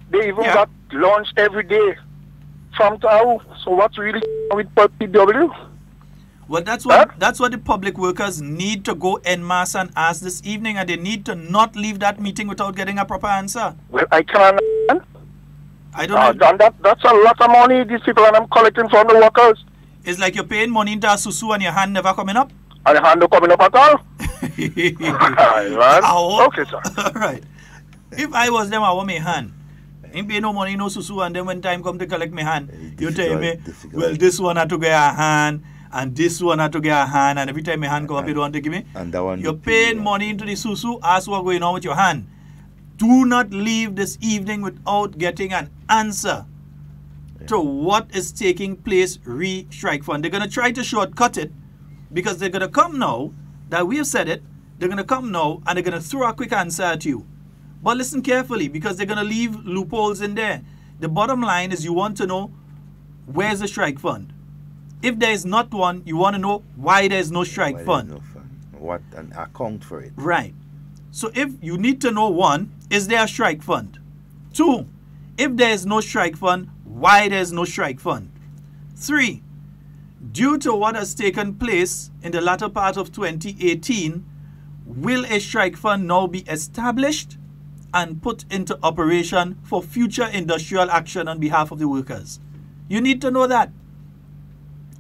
They even got lunch every day from Tahu. So what's really with PW? Well, that's what the public workers need to go en masse and ask this evening, and they need to not leave that meeting without getting a proper answer. Well, I can't understand. I don't know. That's a lot of money these people and I'm collecting from the workers. It's like you're paying money into a susu and your hand never coming up. And the hand not coming up at all? Okay, sir. All right. If I was them, I want my hand. Ain't pay no money, no susu, and then when time come to collect my hand, you tell me, well, this one had to get a hand, and this one had to get a hand, and every time my hand come up, you don't want to give me. And that one you're paying money into the susu, ask what's going on with your hand. do not leave this evening without getting an answer to what is taking place re-strike fund. They're going to try to shortcut it because they're going to come now that we have said it. They're going to come now and they're going to throw a quick answer at you. But listen carefully because they're going to leave loopholes in there. The bottom line is you want to know where's the strike fund. If there is not one, you want to know why there is no strike fund. What and account for it. Right. So if you need to know, one, is there a strike fund? Two, if there is no strike fund, why there is no strike fund? Three, due to what has taken place in the latter part of 2018, will a strike fund now be established and put into operation for future industrial action on behalf of the workers? You need to know that.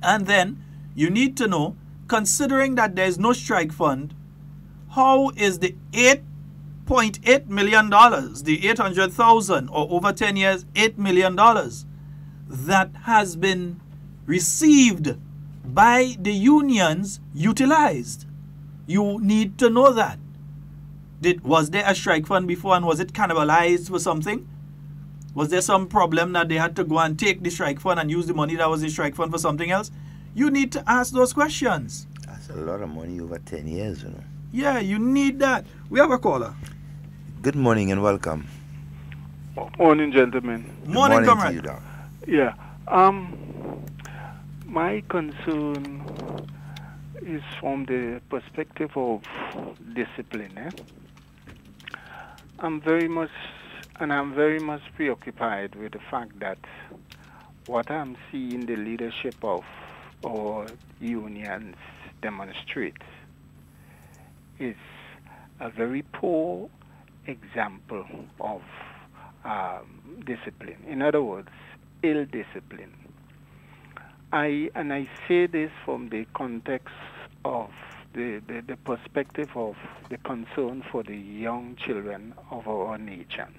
And then you need to know, considering that there is no strike fund, how is the $8.8 million, the 800,000 or over 10 years, $8 million that has been received by the unions utilized? You need to know that. Was there a strike fund before and was it cannibalized for something? Was there some problem that they had to go and take the strike fund and use the money that was in strike fund for something else? You need to ask those questions. That's a lot of money over 10 years, you know. Yeah, you need that. We have a caller. Good morning and welcome. Morning, gentlemen. Morning, comrade. to you, Doc. Yeah. My concern is from the perspective of discipline. I'm very much preoccupied with the fact that what I'm seeing the leadership of our unions demonstrate is a very poor example of discipline. In other words, ill discipline. I say this from the context of the perspective of the concern for the young children of our nation.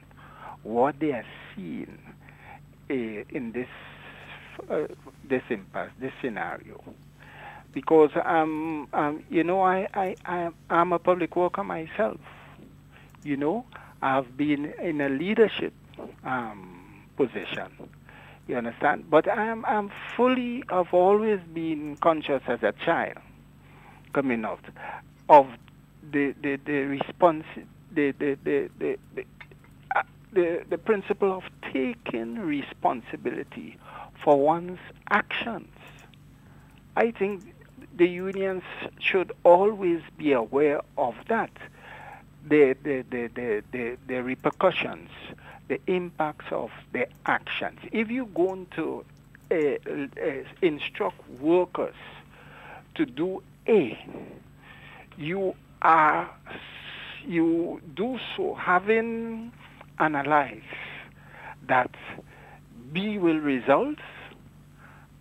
What they are seeing in this impasse, this scenario. Because I'm a public worker myself. You know, I've been in a leadership position. You understand? But I've always been conscious as a child, coming out of the principle of taking responsibility for one's actions. I think the unions should always be aware of that. The repercussions, the impacts of their actions. If you're going to instruct workers to do A, you do so having analyzed that B will result,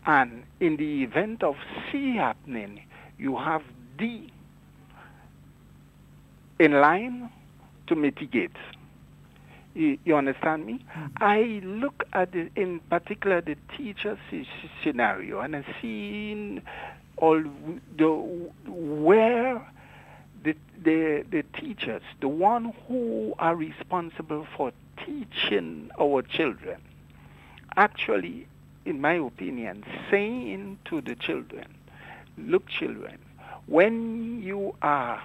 and in the event of C happening, you have D in line to mitigate. You understand me? I look at in particular the teacher scenario, and I've seen where the teachers, the one who are responsible for teaching our children, actually, in my opinion, saying to the children, look, children, when you are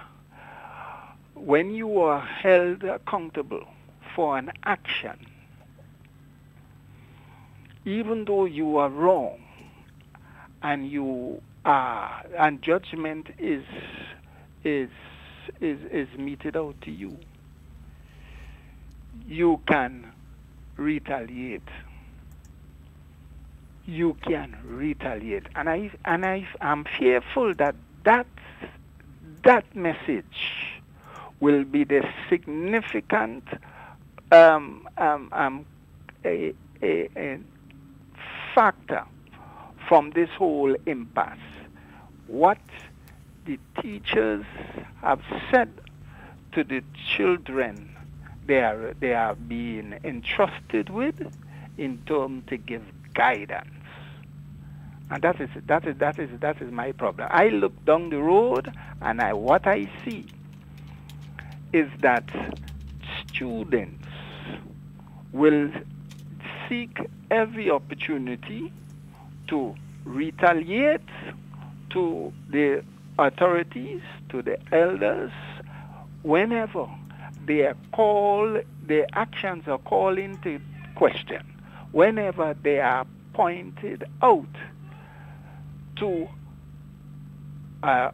held accountable for an action, even though you are wrong and and judgment is meted out to you, you can retaliate. You can retaliate, and I'm fearful that message will be the significant a factor from this whole impasse. What the teachers have said to the children they are being entrusted with in terms to give guidance. And that is my problem. I look down the road and what I see is that students will seek every opportunity to retaliate to the authorities, to the elders, whenever their actions are called into question, whenever they are pointed out to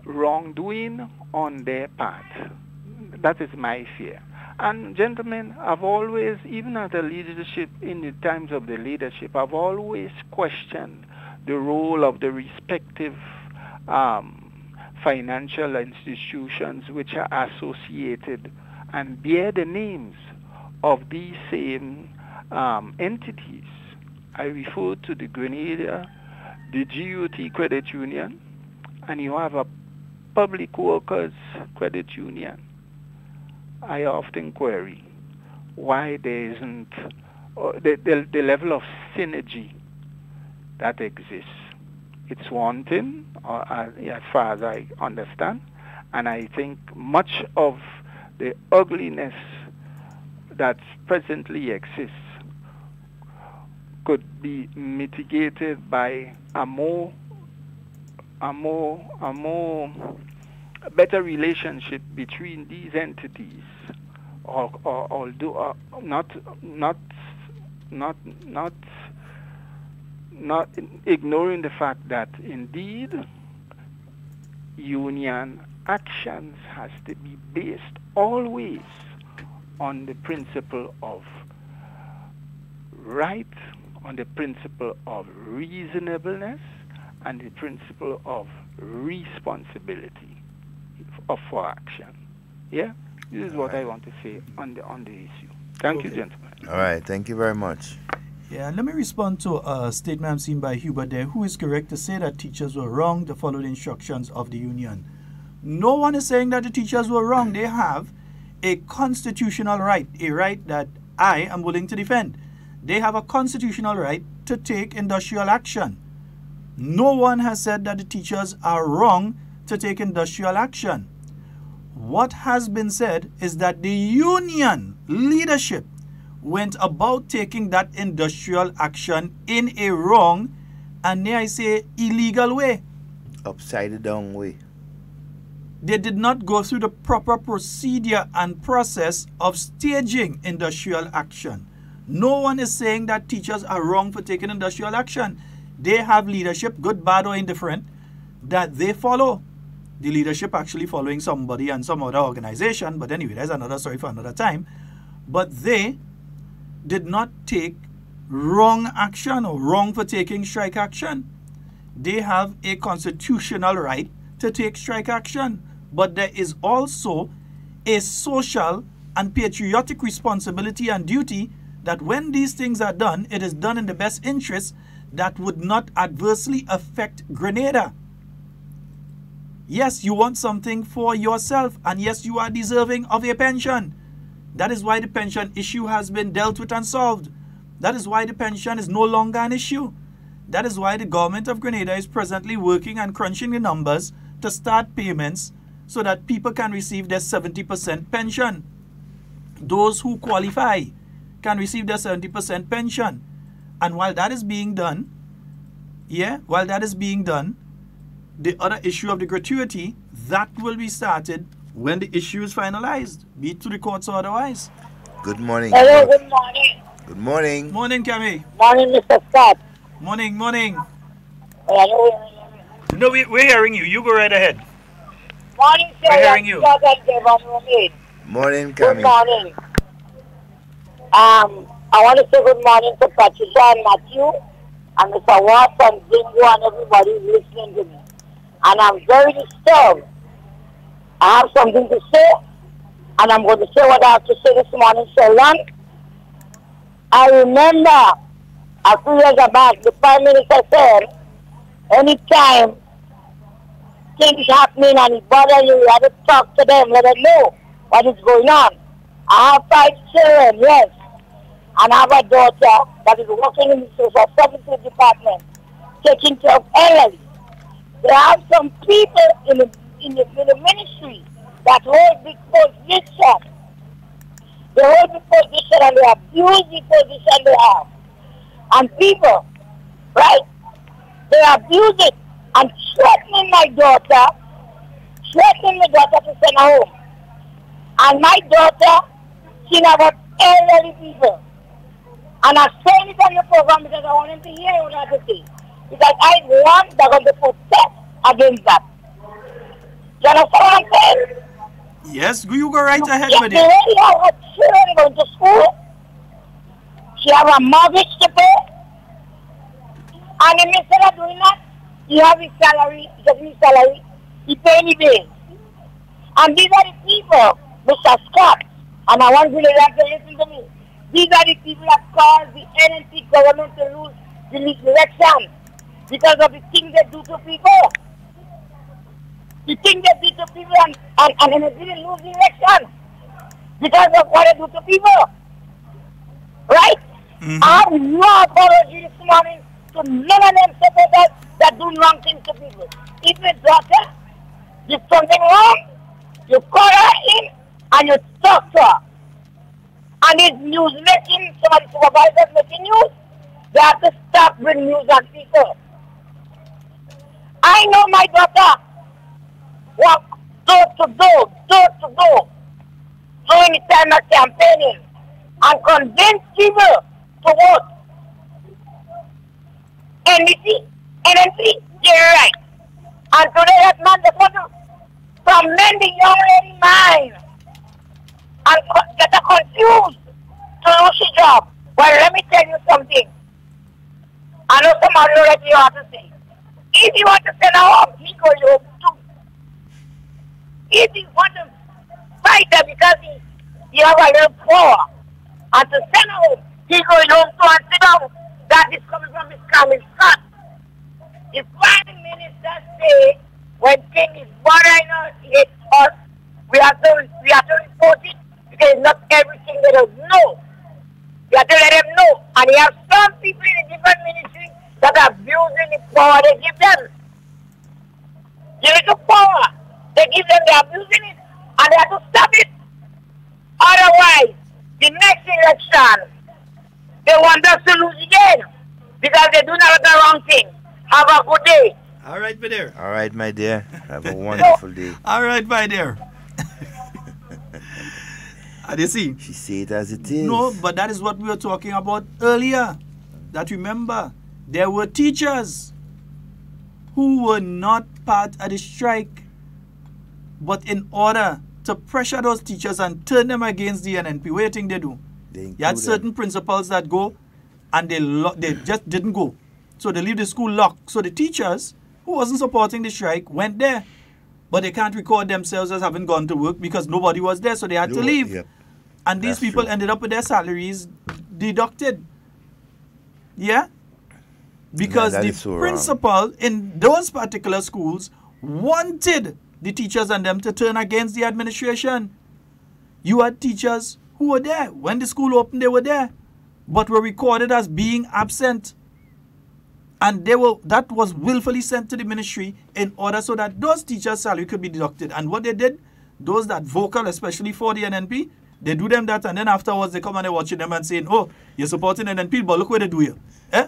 wrongdoing on their part. That is my fear. And gentlemen, I've always, even as a leadership, in the times of the leadership, I've always questioned the role of the respective financial institutions which are associated and bear the names of these same entities. I refer to the Grenada, the GUT Credit Union, and you have a Public Workers Credit Union. I often query why there isn't the level of synergy that exists. It's wanting, as far as I understand, and I think much of the ugliness that presently exists could be mitigated by a better relationship between these entities, although not ignoring the fact that indeed union actions has to be based always on the principle of right, on the principle of reasonableness, and the principle of responsibility for action. Yeah, this is what I want to say on the issue. Thank you, gentlemen. All right, thank you very much. Yeah, let me respond to a statement I'm seeing by Hubert there, who is correct to say that teachers were wrong to follow the instructions of the union. No one is saying that the teachers were wrong. They have a constitutional right, a right that I am willing to defend. They have a constitutional right to take industrial action. No one has said that the teachers are wrong to take industrial action. What has been said is that the union leadership went about taking that industrial action in a wrong, and may I say illegal way. Upside down way. They did not go through the proper procedure and process of staging industrial action. No one is saying that teachers are wrong for taking industrial action. They have leadership, good, bad, or indifferent, that they follow. The leadership actually following somebody and some other organization, but anyway, that's another story for another time. But they did not take wrong action or wrong for taking strike action. They have a constitutional right to take strike action, but there is also a social and patriotic responsibility and duty that when these things are done, it is done in the best interest that would not adversely affect Grenada. Yes, you want something for yourself, and yes, you are deserving of a pension. That is why the pension issue has been dealt with and solved. That is why the pension is no longer an issue. That is why the government of Grenada is presently working and crunching the numbers to start payments so that people can receive their 70% pension. Those who qualify can receive their 70% pension. And while that is being done, the other issue of the gratuity, that will be started when the issue is finalized, be it to the courts or otherwise. Good morning. Hello, good morning. Good morning. Morning, Cammy. Morning, Mr. Scott. Morning, morning. No, we're hearing you. You go right ahead. Morning, sir. We're hearing you. Sheldon Devon Romain. Morning, Cammy. Good morning. I want to say good morning to Patricia and Matthew and Mr. Watts and Bingo and everybody listening to me. And I'm very disturbed. I have something to say, and I'm going to say what I have to say this morning, Sheldon. I remember a few years back, the Prime Minister said, anytime things happening and it bothers you, you have to talk to them, let them know what is going on. I have 5 children, yes, and I have a daughter that is working in the social services department, taking care of elderly. There are some people in the ministry that hold big positions. They hold the position and they abuse the position they have. And people, right, they abuse it and threatening my daughter to send her home. And my daughter, she never elderly people. And I'm saying it on the program because I want them to hear what I have to say. Because I want they're going to protest against that. You understand what I'm saying? Yes, you go right ahead with The it. lady have her children going to school. She have a mortgage to pay. And instead of doing that, he have his salary, he gets his salary, he pay any bills. And these are the people, Mr. Scott, and I want you to listen to me. These are the people that caused the NNP government to lose the election because of the things they do to people. The things they do to people and they didn't lose the election because of what they do to people. Right? I have no apology this morning to none of them supporters that do wrong things to people. If your daughter did something wrong, you call her in and you talk to her. And it's news making, some of the supervisors making news, they have to stop bringing news on people. I know my daughter walk door to door, during the time of campaigning, and convince people to vote. NNP, they're right. And today that man, they want to torment the young lady mind and get her confused to lose her job. Well, let me tell you something. I know somebody already you have to say. If you want to send her home, he go you home too. If you want to fight her because he have a little power, and to send her home, he go you home too and sit down. That is coming from his Sheldon Scott. The Prime Minister say when things is bothering us, we have to report it because not everything they don't know. We have to let them know. And you have some people in the different ministries that are abusing the power they give them. Give it to power. They give them, they're abusing it. And they have to stop it. Otherwise, the next election, they want us to lose again. Because they do not the wrong thing. Have a good day. All right, my dear. All right, my dear. Have a wonderful day. All right, my dear. And you see? She say it as it is. No, but that is what we were talking about earlier. That remember, there were teachers who were not part of the strike, but in order to pressure those teachers and turn them against the NNP, what do you think they do? You had certain principals that go, and they just didn't go. So they leave the school locked. So the teachers who wasn't supporting the strike went there. But they can't record themselves as having gone to work because nobody was there, so they had to leave. Yep. And these people ended up with their salaries deducted. Yeah? Because the principal in those particular schools wanted the teachers and them to turn against the administration. You had teachers who were there. When the school opened, they were there, but were recorded as being absent. And that was willfully sent to the ministry in order so that those teachers' salary could be deducted. And what they did, those that vocal, especially for the NNP, they do them that, and then afterwards they come and they're watching them and saying, oh, you're supporting NNP, but look what they do here.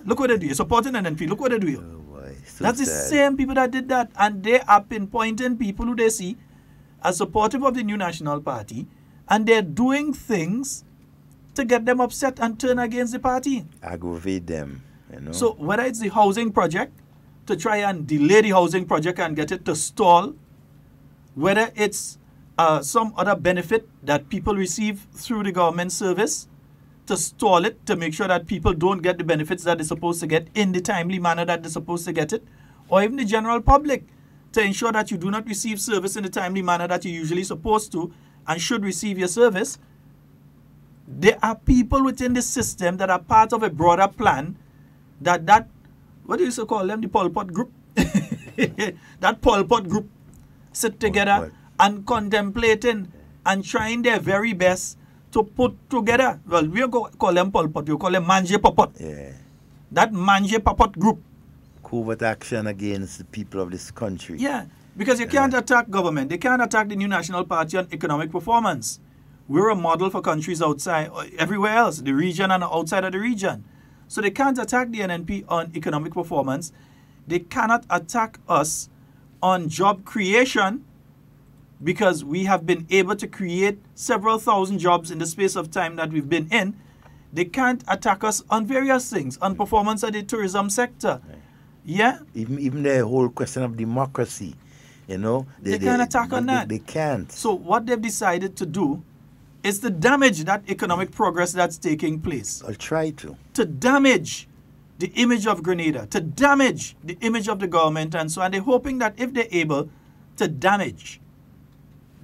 Look what they do. You're supporting NNP, look what they do here. That's the same people that did that. And they are pinpointing people who they see as supportive of the new National Party, and they're doing things to get them upset and turn against the party. Aggravate them. You know? So whether it's the housing project, to try and delay the housing project and get it to stall, whether it's some other benefit that people receive through the government service, to stall it, to make sure that people don't get the benefits that they're supposed to get in the timely manner that they're supposed to get it, or even the general public, to ensure that you do not receive service in the timely manner that you're usually supposed to and should receive your service. There are people within the system that are part of a broader plan that what do you used to call them, the Pol Pot group? That Pol Pot group sit together and contemplating and trying their very best to put together, well, we go call them Pol Pot, you call them Manje Popot. Yeah. That Manje Popot group. Covert action against the people of this country. Yeah, because you can't attack government. They can't attack the new National Party on economic performance. we're a model for countries outside, everywhere else, the region and outside of the region. So they can't attack the NNP on economic performance. They cannot attack us on job creation, because we have been able to create several thousand jobs in the space of time that we've been in. They can't attack us on various things, on performance of the tourism sector. Yeah? Even the whole question of democracy, you know. They can't attack on that. They can't. So what they've decided to do is to damage that economic progress that's taking place. I'll try to. To damage the image of Grenada, to damage the image of the government and so on. They're hoping that if they're able to damage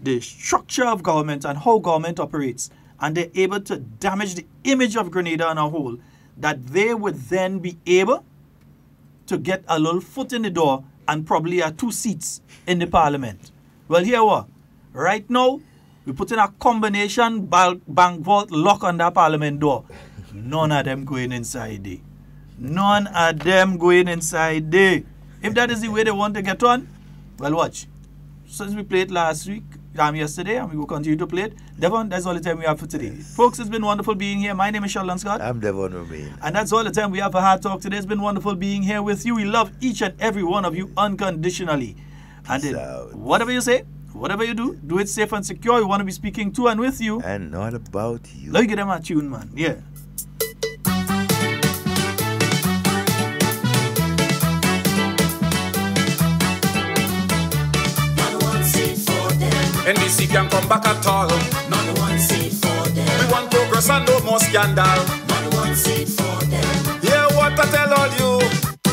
the structure of government and how government operates, and they're able to damage the image of Grenada on a whole, that they would then be able to get a little foot in the door and probably 2 seats in the parliament. Well, here we are. Right now, we put in a combination bank vault lock on that parliament door. None of them going inside there. None of them going inside there. If that is the way they want to get on, well, watch. Since we played yesterday, and we will continue to play it. Devon, that's all the time we have for today. Yes. Folks, it's been wonderful being here. My name is Sheldon Scott. I'm Devon Romain. And that's all the time we have for Hard Talk today. It's been wonderful being here with you. We love each and every one of you unconditionally. And whatever you say, whatever you do it safe and secure. We want to be speaking to and with you. And not about you. Let me get them a tune, man. Yeah. NDC can come back at all. Not one seat for them. We want progress and no more scandal. Not one seat for them. Hear what I tell all you.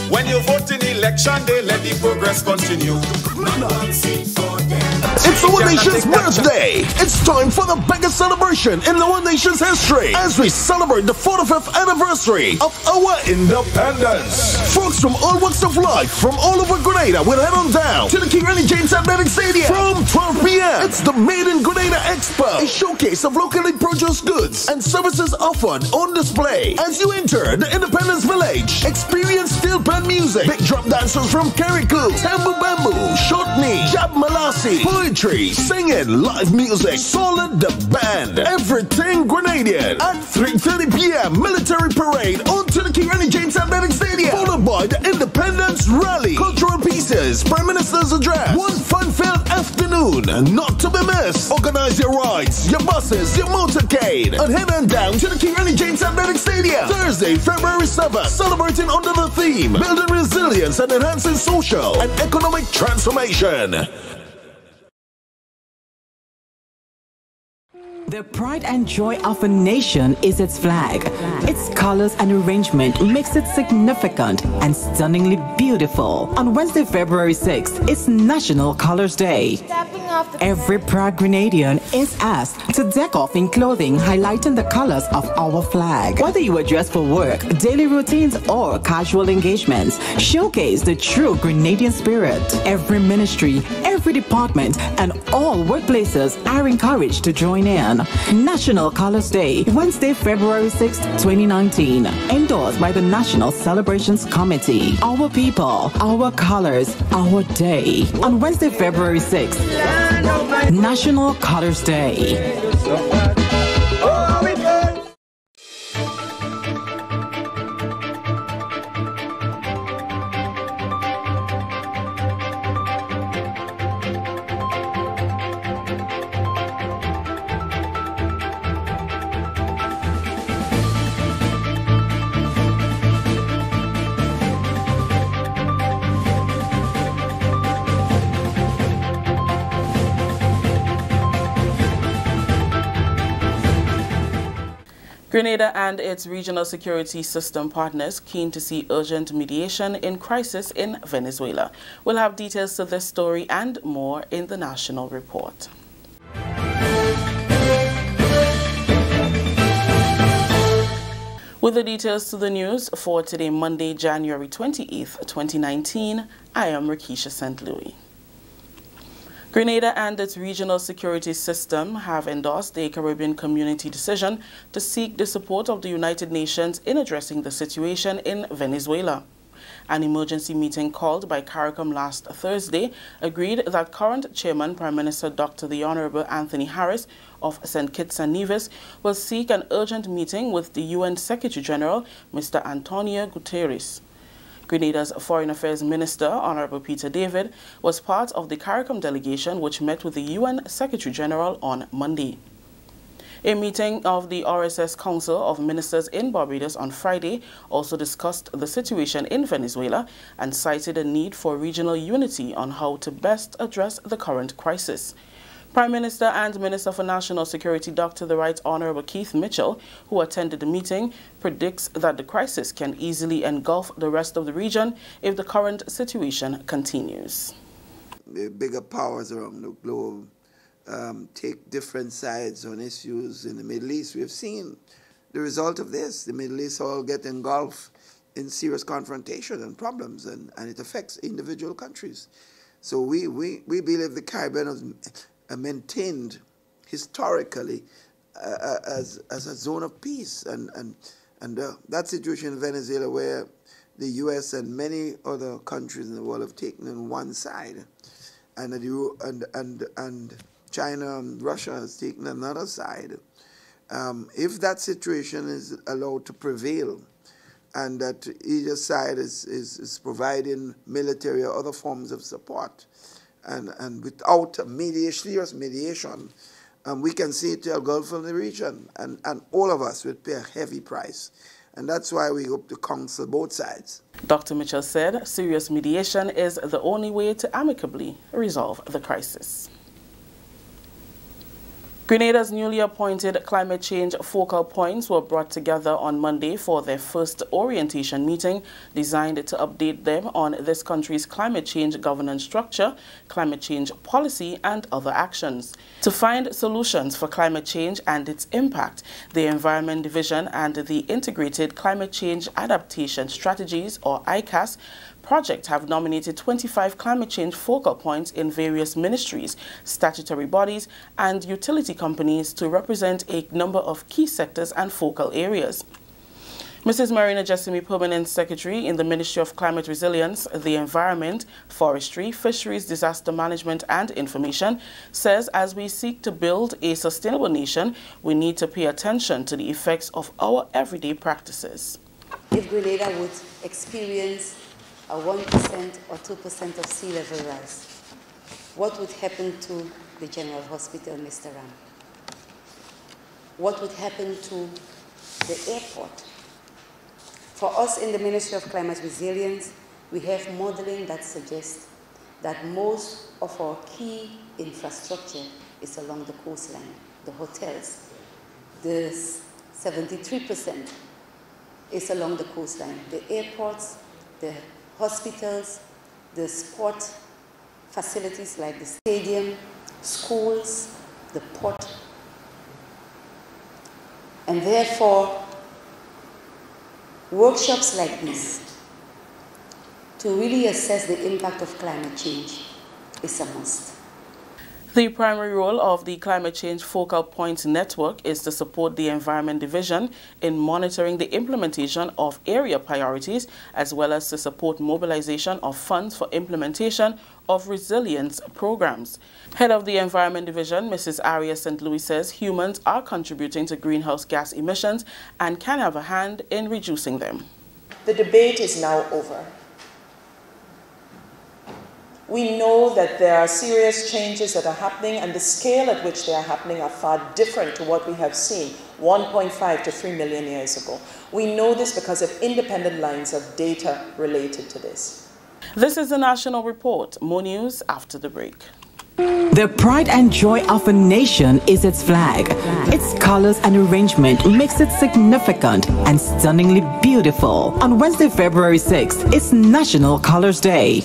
When you vote in election, they let the progress continue. Not one seat for them. It's the One Nation's birthday. It's time for the biggest celebration in the One Nation's history as we celebrate the 45th anniversary of our independence. Folks from all walks of life from all over Grenada will head on down to the Carriacou James Athletic Stadium from 12 p.m. It's the Made in Grenada Expo, a showcase of locally produced goods and services offered on display. As you enter the Independence Village, experience steel band music, big drum dancers from Carriacou, Tambu Bamboo, Shortney, Jab Malasi, poetry, singing, live music, Solid the Band, everything Grenadian. At 3:30 p.m. military parade onto the Carriacou James Athletic Stadium, followed by the Independence Rally, cultural pieces, Prime Minister's address, one fun-filled afternoon, and not to be missed. Organize your rides, your buses, your motorcade, and head on down to the Carriacou James Athletic Stadium, Thursday, February 7th, celebrating under the theme, building resilience and enhancing social and economic transformation. The pride and joy of a nation is its flag. Its colors and arrangement makes it significant and stunningly beautiful. On Wednesday, February 6th, it's National Colors Day. Every proud Grenadian is asked to deck off in clothing highlighting the colors of our flag. Whether you are dressed for work, daily routines, or casual engagements, showcase the true Grenadian spirit. Every ministry, every department, and all workplaces are encouraged to join in. National Colors Day, Wednesday, February 6, 2019. Endorsed by the National Celebrations Committee. Our people, our colors, our day. On Wednesday, February 6, National Colors Day. Grenada and its regional security system partners keen to see urgent mediation in crisis in Venezuela. We'll have details to this story and more in the national report. With the details to the news for today, Monday, January 28th, 2019, I am Rakisha St. Louis. Grenada and its regional security system have endorsed the Caribbean Community decision to seek the support of the United Nations in addressing the situation in Venezuela. An emergency meeting called by CARICOM last Thursday agreed that current Chairman Prime Minister Dr. the Honorable Anthony Harris of St. Kitts and Nevis will seek an urgent meeting with the UN Secretary General, Mr. Antonio Guterres. Grenada's Foreign Affairs Minister, Honorable Peter David, was part of the CARICOM delegation which met with the UN Secretary General on Monday. A meeting of the RSS Council of Ministers in Barbados on Friday also discussed the situation in Venezuela and cited a need for regional unity on how to best address the current crisis. Prime Minister and Minister for National Security Dr. the Right Honorable Keith Mitchell, who attended the meeting, predicts that the crisis can easily engulf the rest of the region if the current situation continues. The bigger powers around the globe take different sides on issues in the Middle East. We have seen the result of this. The Middle East all get engulfed in serious confrontation and problems, and it affects individual countries. So we believe the Caribbean has maintained historically as a zone of peace, and that situation in Venezuela, where the U.S. and many other countries in the world have taken on one side, and China and Russia has taken another side. If that situation is allowed to prevail, and that either side is providing military or other forms of support, and without serious mediation, we can see it engulf in the region, and all of us would pay a heavy price. And that's why we hope to counsel both sides. Dr. Mitchell said serious mediation is the only way to amicably resolve the crisis. Grenada's newly appointed climate change focal points were brought together on Monday for their first orientation meeting designed to update them on this country's climate change governance structure, climate change policy, and other actions. To find solutions for climate change and its impact, the Environment Division and the Integrated Climate Change Adaptation Strategies, or ICAS, project have nominated 25 climate change focal points in various ministries, statutory bodies, and utility companies to represent a number of key sectors and focal areas. Mrs. Marina Jessamy, Permanent Secretary in the Ministry of Climate Resilience, the Environment, Forestry, Fisheries, Disaster Management and Information, says as we seek to build a sustainable nation, we need to pay attention to the effects of our everyday practices. If Grenada would experience a 1% or 2% of sea level rise, what would happen to the General Hospital, Mr. Ram? What would happen to the airport? For us in the Ministry of Climate Resilience, we have modeling that suggests that most of our key infrastructure is along the coastline, the hotels. The 73% is along the coastline, the airports, the hospitals, the sport facilities like the stadium, schools, the port. And therefore, workshops like this to really assess the impact of climate change is a must. The primary role of the Climate Change Focal Points Network is to support the Environment Division in monitoring the implementation of area priorities, as well as to support mobilization of funds for implementation of resilience programs. Head of the Environment Division, Mrs. Aria St. Louis, says humans are contributing to greenhouse gas emissions and can have a hand in reducing them. The debate is now over. We know that there are serious changes that are happening, and the scale at which they are happening are far different to what we have seen 1.5 to 3 million years ago. We know this because of independent lines of data related to this. This is the National Report. More news after the break. The pride and joy of a nation is its flag. Its colors and arrangement makes it significant and stunningly beautiful. On Wednesday, February 6th, it's National Colors Day.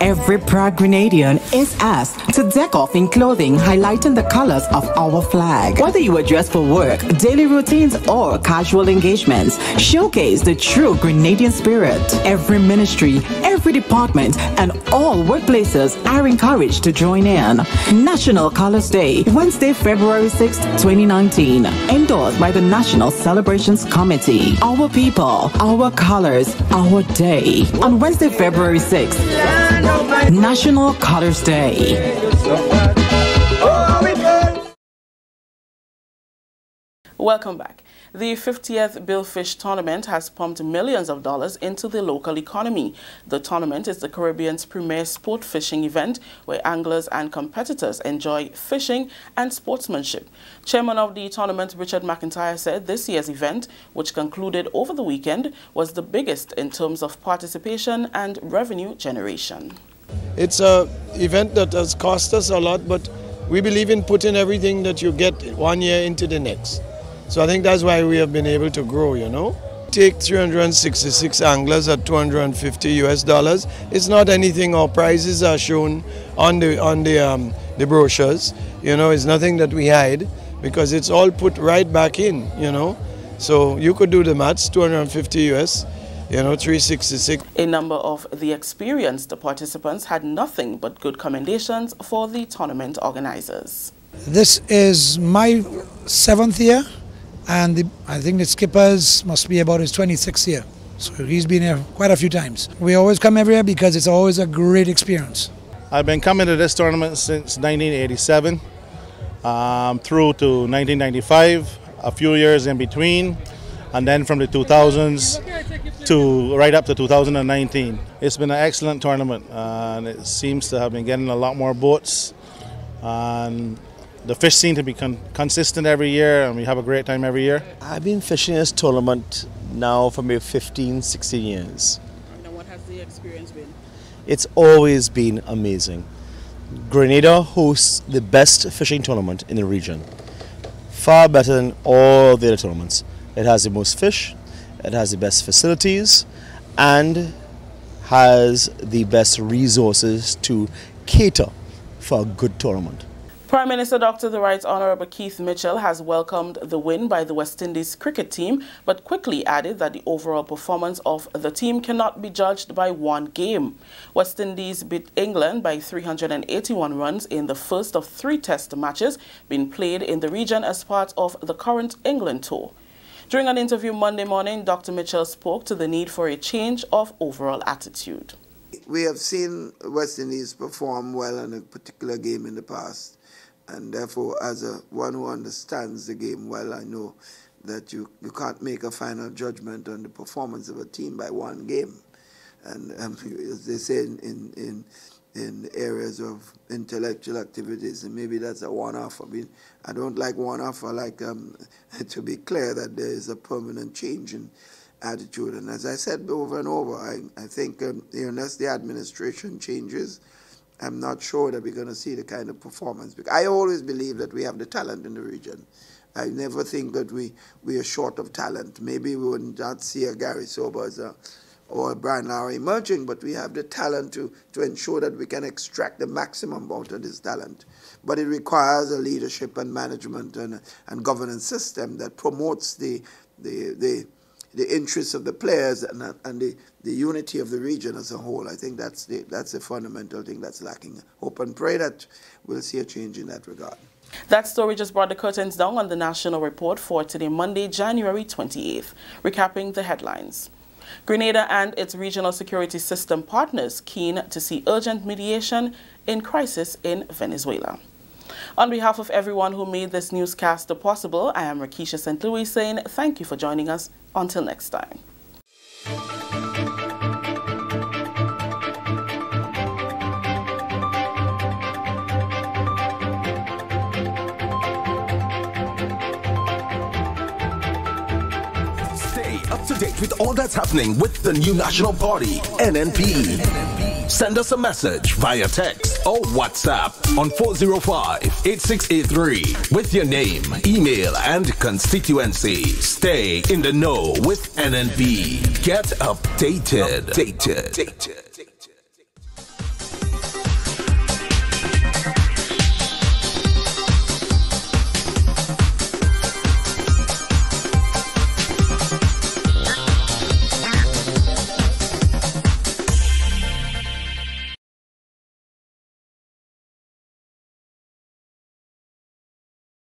Every proud Grenadian is asked to deck off in clothing highlighting the colors of our flag. Whether you are dressed for work, daily routines, or casual engagements, showcase the true Grenadian spirit. Every ministry, every department, and all workplaces are encouraged to join in. National Colors Day, Wednesday, February 6, 2019. Endorsed by the National Celebrations Committee. Our people, our colors, our day. On Wednesday, February 6th, National Colors Day. Welcome back. The 50th Billfish Tournament has pumped millions of dollars into the local economy. The tournament is the Caribbean's premier sport fishing event where anglers and competitors enjoy fishing and sportsmanship. Chairman of the tournament, Richard McIntyre, said this year's event, which concluded over the weekend, was the biggest in terms of participation and revenue generation. It's an event that has cost us a lot, but we believe in putting everything that you get 1 year into the next. So I think that's why we have been able to grow, you know. Take 366 anglers at $250 US. It's not anything. Our prices are shown on the brochures. You know, it's nothing that we hide because it's all put right back in, you know. So you could do the maths, 250 US, you know, 366. A number of the experienced participants had nothing but good commendations for the tournament organizers. This is my 7th year. And I think the skipper's must be about his 26th year. So he's been here quite a few times. We always come every year because it's always a great experience. I've been coming to this tournament since 1987 through to 1995, a few years in between, and then from the 2000s to right up to 2019. It's been an excellent tournament and it seems to have been getting a lot more boats. And the fish seem to be consistent every year, and we have a great time every year. I've been fishing this tournament now for maybe 15, 16 years. And what has the experience been? It's always been amazing. Grenada hosts the best fishing tournament in the region. Far better than all the other tournaments. It has the most fish, it has the best facilities, and has the best resources to cater for a good tournament. Prime Minister Dr. The Right Honourable Keith Mitchell has welcomed the win by the West Indies cricket team, but quickly added that the overall performance of the team cannot be judged by one game. West Indies beat England by 381 runs in the first of 3 test matches being played in the region as part of the current England tour. During an interview Monday morning, Dr. Mitchell spoke to the need for a change of overall attitude. We have seen West Indies perform well in a particular game in the past. And therefore, as one who understands the game well, I know that you can't make a final judgment on the performance of a team by one game. And as they say in areas of intellectual activities, and maybe that's a one-off. I mean, I don't like one-off. I like to be clear that there is a permanent change in attitude. And as I said over and over, I think unless the administration changes, I'm not sure that we're going to see the kind of performance. Because I always believe that we have the talent in the region. I never think that we are short of talent. Maybe we would not see a Gary Sobers or a Brian Lowry emerging, but we have the talent to ensure that we can extract the maximum out of this talent. But it requires a leadership and management and governance system that promotes the interests of the players and the unity of the region as a whole. I think that's the fundamental thing that's lacking. Hope and pray that we'll see a change in that regard. That story just brought the curtains down on the National Report for today, Monday, January 28th. Recapping the headlines. Grenada and its regional security system partners keen to see urgent mediation in crisis in Venezuela. On behalf of everyone who made this newscast possible, I am Rakisha St. Louis saying thank you for joining us. Until next time. Stay up to date with all that's happening with the new national party, NNP. Send us a message via text or WhatsApp on 405-8683 with your name, email, and constituency. Stay in the know with NNP. Get updated.